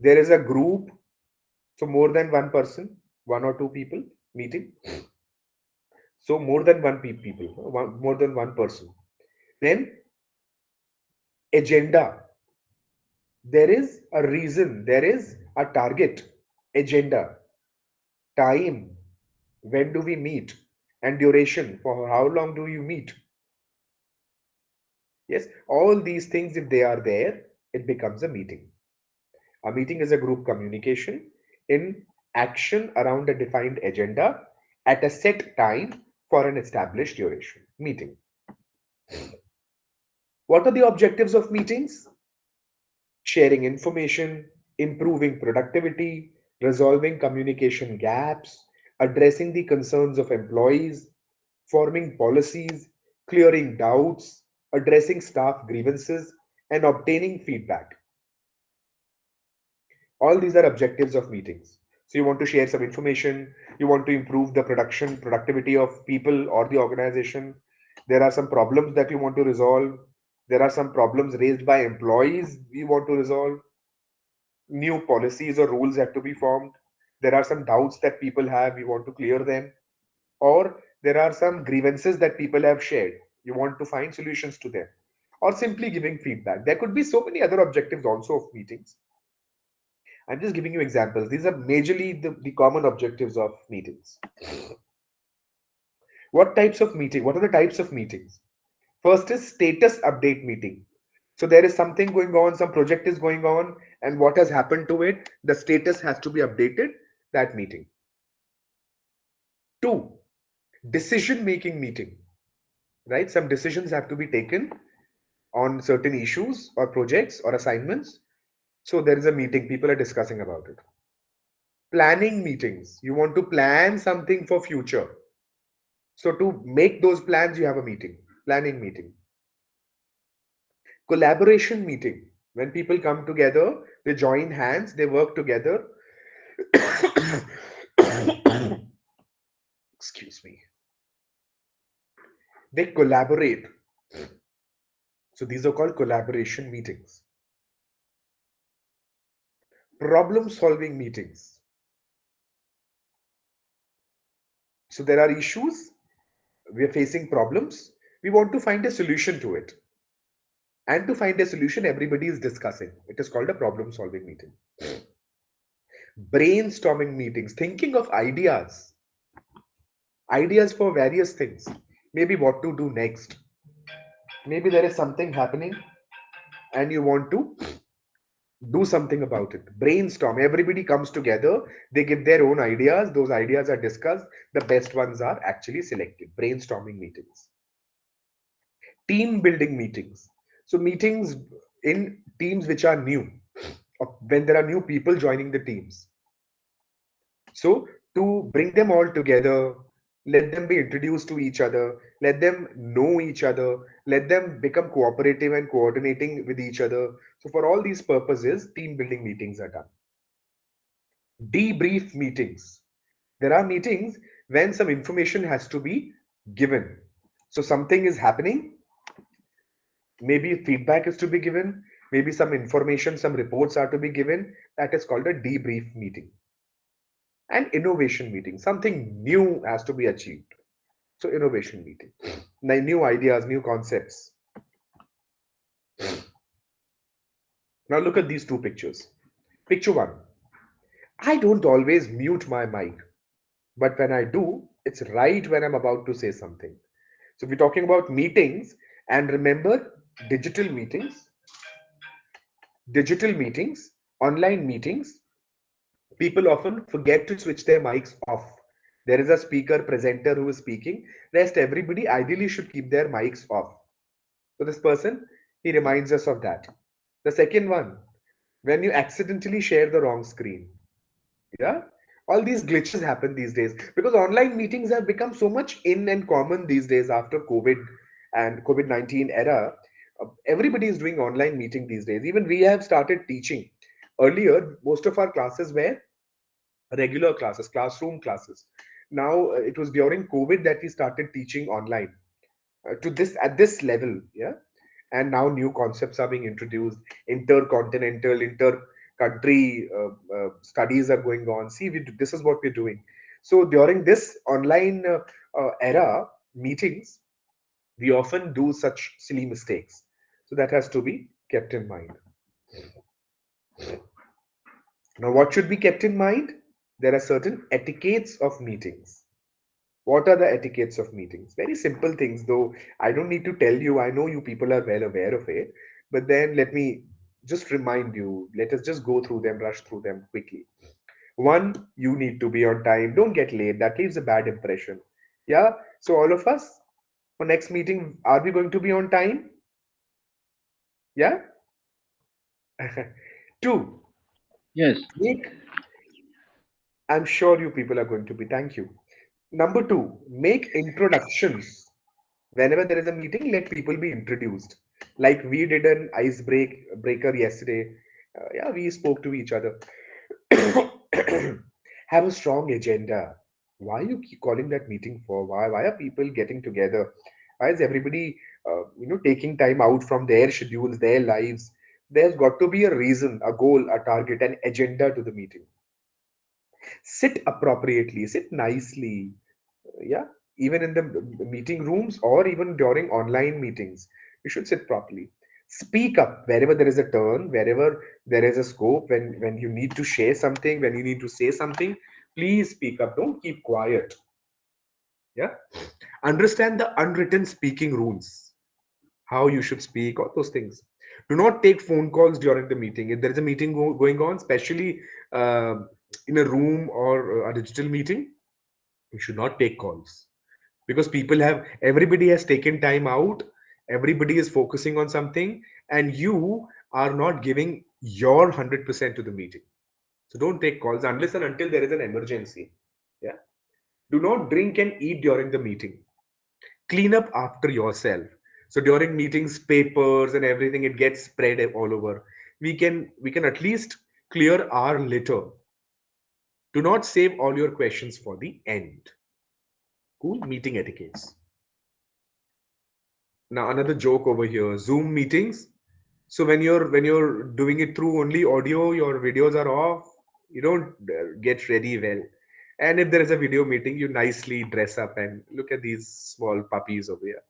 There is a group, so more than one person, one or two people meeting. So more than more than one person. Then agenda. There is a reason, there is a target, agenda, time, when do we meet, and duration, for how long do you meet. Yes, all these things, if they are there, it becomes a meeting. A meeting is a group communication in action around a defined agenda at a set time for an established duration. Meeting. What are the objectives of meetings? Sharing information, improving productivity, resolving communication gaps, addressing the concerns of employees, forming policies, clearing doubts, addressing staff grievances, and obtaining feedback. All these are objectives of meetings. So you want to share some information, you want to improve the productivity of people or the organization. There are some problems that you want to resolve. There are some problems raised by employees we want to resolve. New policies or rules have to be formed. There are some doubts that people have, we want to clear them. Or there are some grievances that people have shared. You want to find solutions to them. Or simply giving feedback. There could be so many other objectives also of meetings. I'm just giving you examples. These are majorly the common objectives of meetings. What types of meeting? What are the types of meetings? First is status update meeting. So there is something going on, some project is going on, and what has happened to it, the status has to be updated, that meeting. 2, decision making meeting, right? Some decisions have to be taken on certain issues or projects or assignments. So there is a meeting, people are discussing about it. Planning meetings, you want to plan something for future. So to make those plans, you have a meeting, planning meeting. Collaboration meeting, when people come together, they join hands, they work together. Excuse me. They collaborate. So these are called collaboration meetings. Problem solving meetings. So there are issues, we are facing problems, we want to find a solution to it. And to find a solution, everybody is discussing. It is called a problem solving meeting. Brainstorming meetings, thinking of ideas for various things. Maybe what to do next. Maybe there is something happening and you want to do something about it. Brainstorm, everybody comes together, they give their own ideas, those ideas are discussed, the best ones are actually selected. Brainstorming meetings. Team building meetings, so meetings in teams which are new, when there are new people joining the teams, so to bring them all together, let them be introduced to each other, let them know each other, let them become cooperative and coordinating with each other. So for all these purposes, team building meetings are done. Debrief meetings, there are meetings when some information has to be given. So something is happening, maybe feedback is to be given, maybe some information, some reports are to be given. That is called a debrief meeting. And innovation meeting, something new has to be achieved. So innovation meeting, new ideas, new concepts. Now look at these two pictures. Picture one, I don't always mute my mic, but when I do, it's right when I'm about to say something. So we're talking about meetings, and remember, digital meetings, digital meetings, online meetings, people often forget to switch their mics off. There is a speaker, presenter who is speaking. Rest everybody ideally should keep their mics off. So this person, he reminds us of that. The second one, when you accidentally share the wrong screen. Yeah. All these glitches happen these days because online meetings have become so much in and common these days after COVID and COVID-19 era. Everybody is doing online meeting these days. Even we have started teaching. Earlier, most of our classes were regular classes, classroom classes. Now it was during COVID that we started teaching online to this at this level, yeah. And now new concepts are being introduced. Intercontinental, inter-country studies are going on. See, this is what we're doing. So during this online era meetings, we often do such silly mistakes. So that has to be kept in mind. Now, what should be kept in mind? There are certain etiquettes of meetings. What are the etiquettes of meetings? Very simple things, though I don't need to tell you. I know you people are well aware of it. But then let me just remind you. Let us just go through them, rush through them quickly. One, you need to be on time. Don't get late. That leaves a bad impression. Yeah. So all of us, for next meeting, are we going to be on time? Yeah. Two, Yes. make. I'm sure you people are going to be. Thank you. Number two, make introductions. Whenever there is a meeting, let people be introduced. Like we did an breaker yesterday. Yeah, we spoke to each other. Have a strong agenda. Why you keep calling that meeting for? Why are people getting together? Why is everybody taking time out from their schedules, their lives? There's got to be a reason, a goal, a target, an agenda to the meeting. Sit appropriately, sit nicely. Yeah, even in the meeting rooms or even during online meetings, you should sit properly. Speak up wherever there is a turn, wherever there is a scope, when you need to share something, when you need to say something, please speak up, don't keep quiet. Yeah, understand the unwritten speaking rules, how you should speak, all those things. Do not take phone calls during the meeting. If there is a meeting going on, especially uh, in a room or a digital meeting, you should not take calls, because everybody has taken time out, everybody is focusing on something, and you are not giving your 100% to the meeting. So don't take calls unless and until there is an emergency. Yeah. Do not drink and eat during the meeting. Clean up after yourself. So during meetings, papers and everything, it gets spread all over. We can at least clear our litter. Do not save all your questions for the end. Cool. Meeting etiquettes. Now another joke over here. Zoom meetings. So when you're doing it through only audio, your videos are off. You don't get ready well. And if there is a video meeting, you nicely dress up and look at these small puppies over here.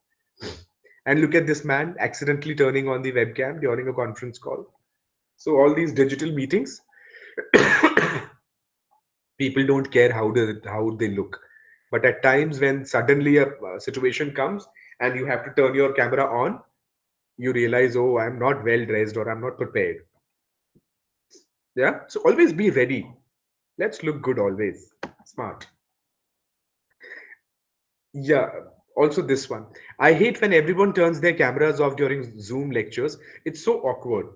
And look at this man accidentally turning on the webcam during a conference call. So all these digital meetings, people don't care how they look. But at times when suddenly a situation comes and you have to turn your camera on, you realize, oh, I'm not well dressed or I'm not prepared. Yeah. So always be ready. Let's look good always. Smart. Yeah. Also this one. I hate when everyone turns their cameras off during Zoom lectures. It's so awkward.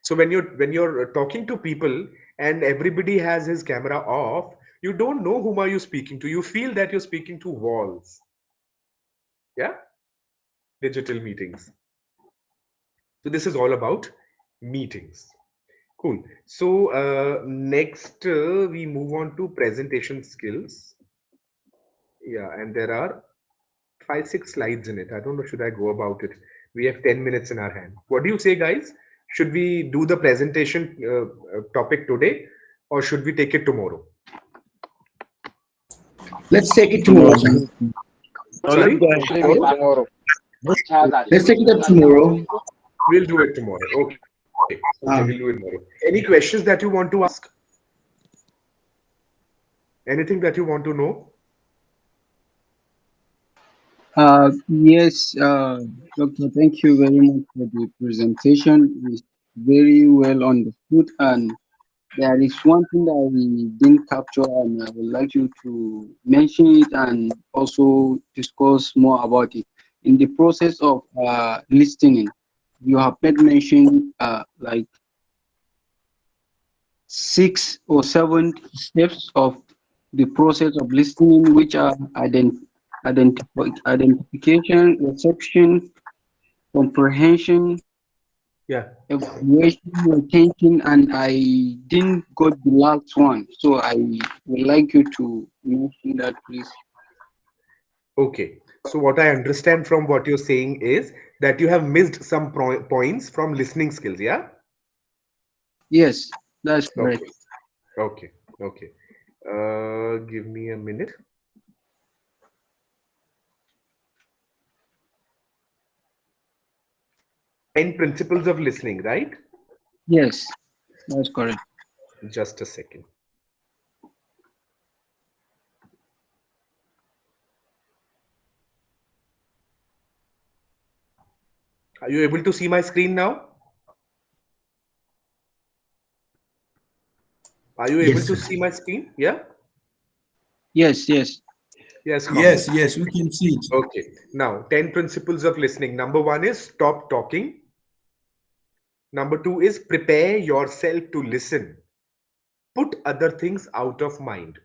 So when you're talking to people and everybody has his camera off, you don't know whom are you speaking to. You feel that you're speaking to walls. Yeah. Digital meetings. So this is all about meetings. Cool. So next we move on to presentation skills. Yeah, and there are 5, 6 slides in it. I don't know, should I go about it? We have 10 minutes in our hand. What do you say, guys? Should we do the presentation topic today, or should we take it tomorrow? Let's take it tomorrow. Tomorrow. Now let's Sorry? go ahead and take it tomorrow. Let's take it up tomorrow. We'll do it tomorrow. Okay. Okay, we'll do it tomorrow. Any questions that you want to ask? Anything that you want to know? Yes, Doctor, thank you very much for the presentation. It's very well understood, and there is one thing that we didn't capture, and I would like you to mention it and also discuss more about it. In the process of listening, you have made mention like 6 or 7 steps of the process of listening, which are identification, reception, comprehension, Yeah. evaluation, retention, and I didn't got the last one. So I would like you to mention that, please. Okay. So what I understand from what you're saying is that you have missed some points from listening skills. Yeah. Yes, that's correct. Okay. Okay. Okay. Give me a minute. And principles of listening, right? Yes, that's correct. Just a second. Are you able to see my screen now? Are you able Yes, to sir. see my screen? Yeah. Yes, yes. Yes, Yes, Hamid. yes, we can see it. Okay. Now, 10 principles of listening. Number one is stop talking. Number two is prepare yourself to listen. Put other things out of mind.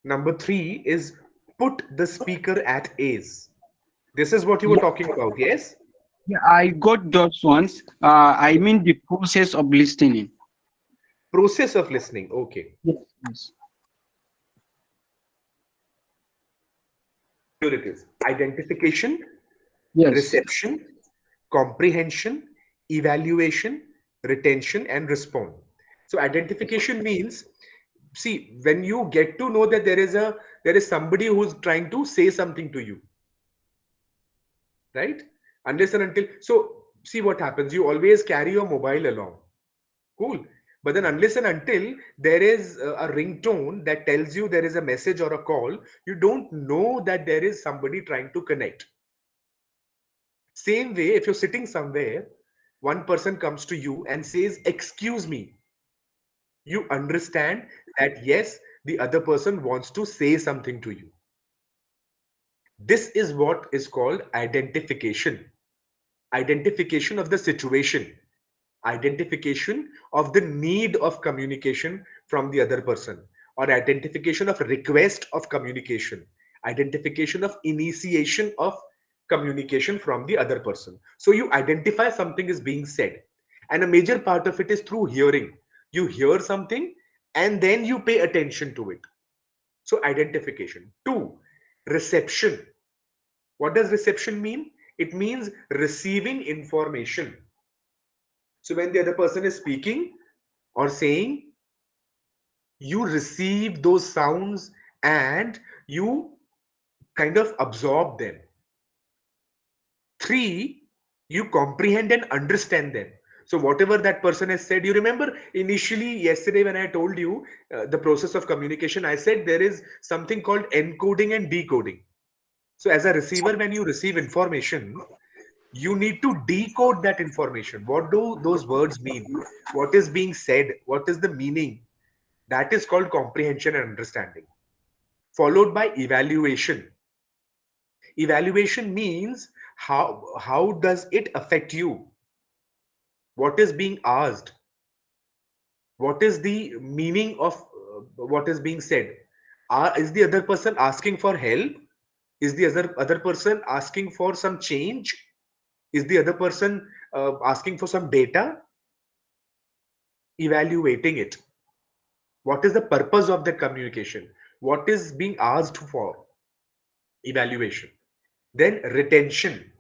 Number three is put the speaker at ease. This is what you were Yeah, talking about, yes? yeah, I got those ones. I mean the process of listening. Process of listening. Okay. Yes, yes. Here it is. Identification, Yes. reception, comprehension, evaluation, retention, and respond. So identification means, see, when you get to know that there is somebody who's trying to say something to you, right? Unless and until, so see what happens. You always carry your mobile along. Cool. But then unless and until there is a ringtone that tells you there is a message or a call, you don't know that there is somebody trying to connect. Same way, if you're sitting somewhere, one person comes to you and says, "Excuse me," you understand that yes, the other person wants to say something to you. This is what is called identification. Identification of the situation, identification of the need of communication from the other person, or identification of request of communication, identification of initiation of communication from the other person. So you identify something is being said, and a major part of it is through hearing. You hear something and then you pay attention to it. So identification. Two, reception. What does reception mean? It means receiving information. So when the other person is speaking or saying, you receive those sounds and you kind of absorb them. Three, you comprehend and understand them. So whatever that person has said, you remember initially yesterday when I told you the process of communication, I said there is something called encoding and decoding. So as a receiver, when you receive information, you need to decode that information. What do those words mean? What is being said? What is the meaning? That is called comprehension and understanding. Followed by evaluation. Evaluation means how does it affect you? What is being asked? What is the meaning of what is being said? Is the other person asking for help? Is the other person asking for some change? Is the other person asking for some data? Evaluating it. What is the purpose of that communication? What is being asked for? Evaluation. Then retention.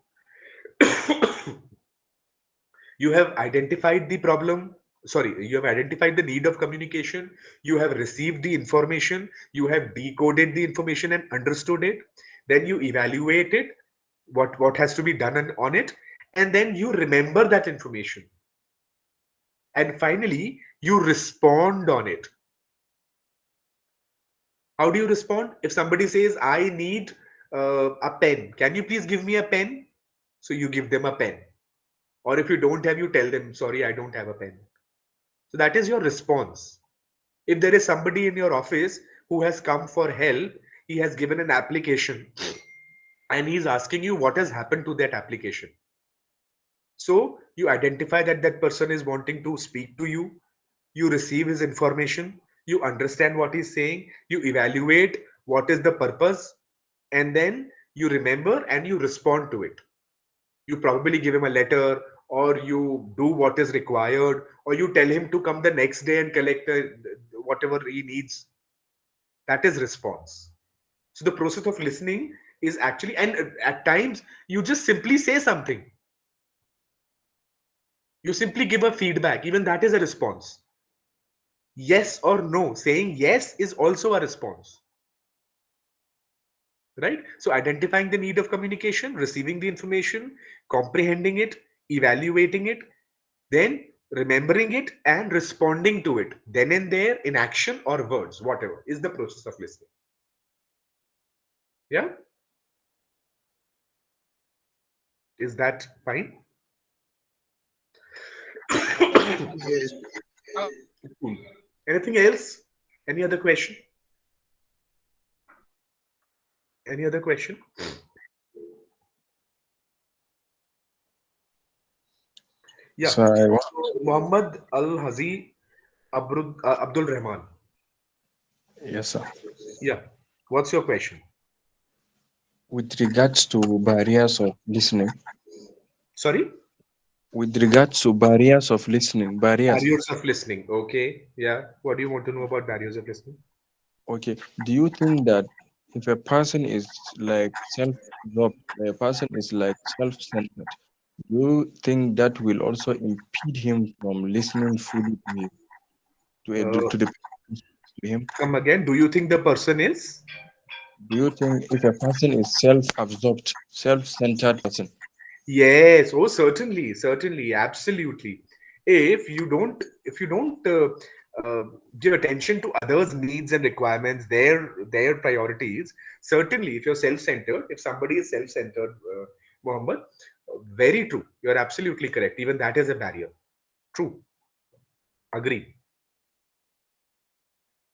You have identified the problem. Sorry, you have identified the need of communication. You have received the information. You have decoded the information and understood it. Then you evaluate it. What has to be done on it, and then you remember that information. And finally, you respond on it. How do you respond? If somebody says, I need a pen, can you please give me a pen? So you give them a pen. Or if you don't have, you tell them, sorry, I don't have a pen. So that is your response. If there is somebody in your office who has come for help, he has given an application and he's asking you what has happened to that application. So you identify that that person is wanting to speak to you. You receive his information. You understand what he's saying. You evaluate what is the purpose, and then you remember and you respond to it. You probably give him a letter, or you do what is required, or you tell him to come the next day and collect whatever he needs. That is response. So the process of listening is actually, and at times you just simply say something. You simply give a feedback. Even that is a response. Yes or no. Saying yes is also a response. Right? So identifying the need of communication, receiving the information, comprehending it, evaluating it, then remembering it and responding to it. Then and there in action or words, whatever is the process of listening. Yeah? Is that fine? Yes. Cool. Anything else? Any other question? Any other question? Yeah. So I want, Muhammad Al Hazi Abdul Rahman. yes, sir. Yeah. What's your question? With regards to barriers of listening, Sorry? with regards to barriers of listening, barriers. Barriers of listening. Okay. Yeah. What do you want to know about barriers of listening? Okay. Do you think that if a person is like self-absorbed, a person is like self-centered, do you think that will also impede him from listening fully Uh, to the to him? Come again. Do you think the person is? Do you think if a person is self-absorbed, self-centered person, Yes. Oh, certainly. Certainly. Absolutely. If you don't give attention to others' needs and requirements, their priorities, certainly, if you're self-centered, if somebody is self-centered, Mohammed, Very true. You're absolutely correct. Even that is a barrier. True. Agree.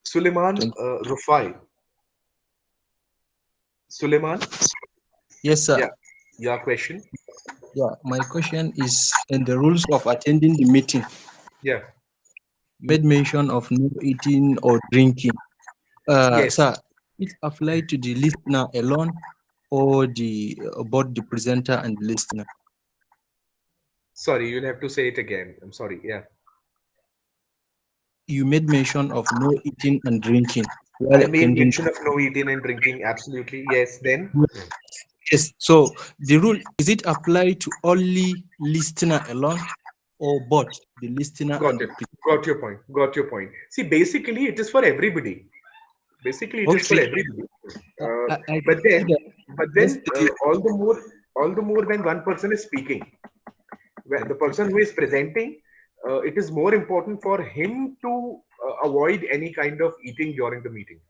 Suleiman Thank Rufai. Suleiman, Yes, sir. yeah, your question. Yeah, my question is in the rules of attending the meeting, Yeah. you made mention of no eating or drinking. Yes. Sir, it apply to the listener alone or the both the presenter and the listener? Sorry, you'll have to say it again. I'm sorry. Yeah. You made mention of no eating and drinking while I made attending. mention of no eating and drinking. Absolutely. Yes. Then. Yes. So the rule is it apply to only listener alone or both the listener Got and the it. presenter? Got your point. Got your point. See, basically, it is for everybody. Basically, it is for Okay. everybody. I But see then, that. That's the all the more when one person is speaking, when the person who is presenting, it is more important for him to avoid any kind of eating during the meeting.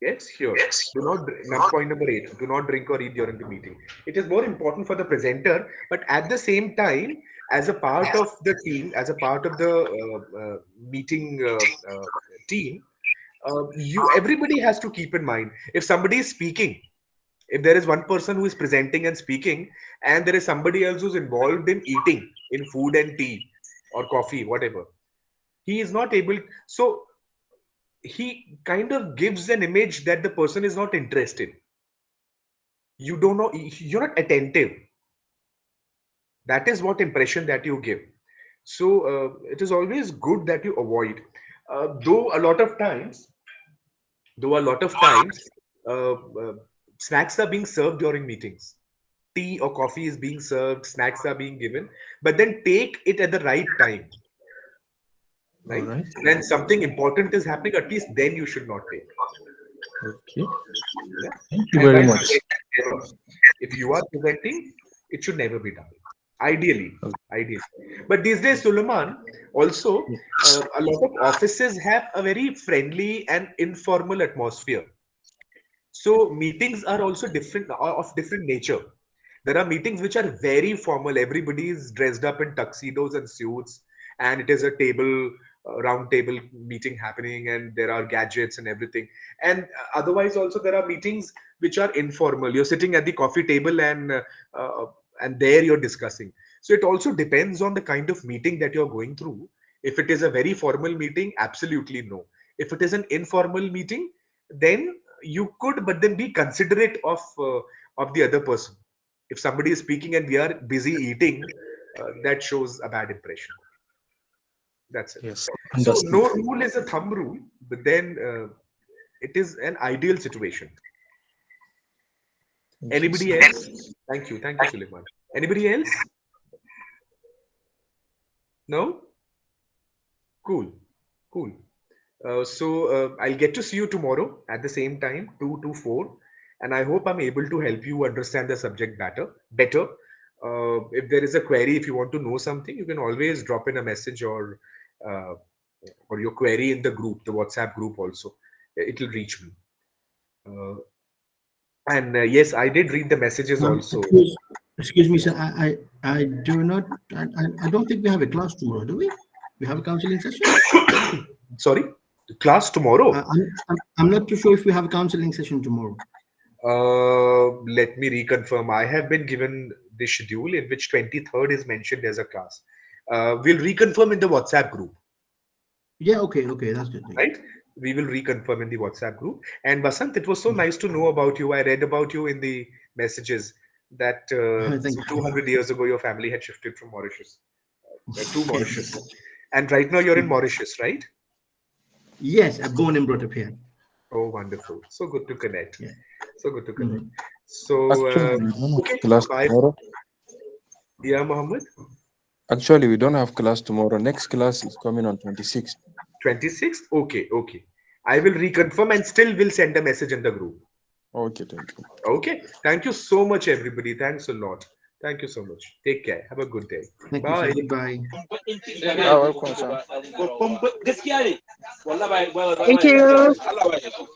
Yes, sure. Do not, point number 8, do not drink or eat during the meeting. It is more important for the presenter, but at the same time, as a part of the team, as a part of the meeting team, everybody has to keep in mind if somebody is speaking, if there is one person who is presenting and speaking, and there is somebody else who's involved in eating, in food and tea or coffee, whatever, he is not able. So he kind of gives an image that the person is not interested. You don't know, you're not attentive. That is what impression that you give. So it is always good that you avoid. Though a lot of times, though a lot of times, snacks are being served during meetings. Tea or coffee is being served, snacks are being given, but then take it at the right time, all right? right. When something important is happening, at least then you should not take. Okay. Yeah. Thank you And very vice much. versa, never. If you are presenting, it should never be done. Ideally, Okay. ideally. But these days, Suleiman, also, Yeah. a lot of offices have a very friendly and informal atmosphere. So meetings are also different, of different nature. There are meetings which are very formal. Everybody is dressed up in tuxedos and suits, and it is a table, round table meeting happening, and there are gadgets and everything. And otherwise, also there are meetings which are informal. You're sitting at the coffee table, uh, and there you're discussing. So it also depends on the kind of meeting that you're going through. If it is a very formal meeting, absolutely no. If it is an informal meeting, then you could, but then be considerate of the other person. If somebody is speaking and we are busy eating, that shows a bad impression. That's it. Yes. So Understood. no rule is a thumb rule, but then it is an ideal situation. thank you, Anybody sir. else? Thank you, Suleiman. Anybody else? No? Cool, cool. So I'll get to see you tomorrow at the same time, 2 to 4, and I hope I'm able to help you understand the subject better. If there is a query, if you want to know something, you can always drop in a message uh, or your query in the group, the WhatsApp group also. It will reach me. Uh, and yes, I did read the messages also. Excuse me, sir. I do not. I don't think we have a class tomorrow, do we? We have a counseling session. Sorry, class tomorrow. I'm not too sure if we have a counseling session tomorrow. Let me reconfirm. I have been given the schedule in which 23rd is mentioned as a class. We'll reconfirm in the WhatsApp group, Yeah. Okay. Okay. That's good. right? We will reconfirm in the WhatsApp group. And Basant, it was so nice to know about you. I read about you in the messages that Thank some you. 200 years ago your family had shifted from Mauritius to Mauritius, and right now you're in Mauritius, right? Yes, I'm born and brought up here. Oh, wonderful! So good to connect. Yeah. So good to connect. Mhm. So Actually, we don't okay, have class bye. tomorrow. Yeah, Mohammed. Actually, we don't have class tomorrow. Next class is coming on 26th. 26th? Okay, okay. I will reconfirm and still will send a message in the group. Okay, thank you. Okay. Thank you so much, everybody. Thanks a lot. Thank you so much. Take care. Have a good day. Thank you, sir. Bye. Goodbye. Welcome, sir. Gaskiya ne. Wallahi ba Thank you.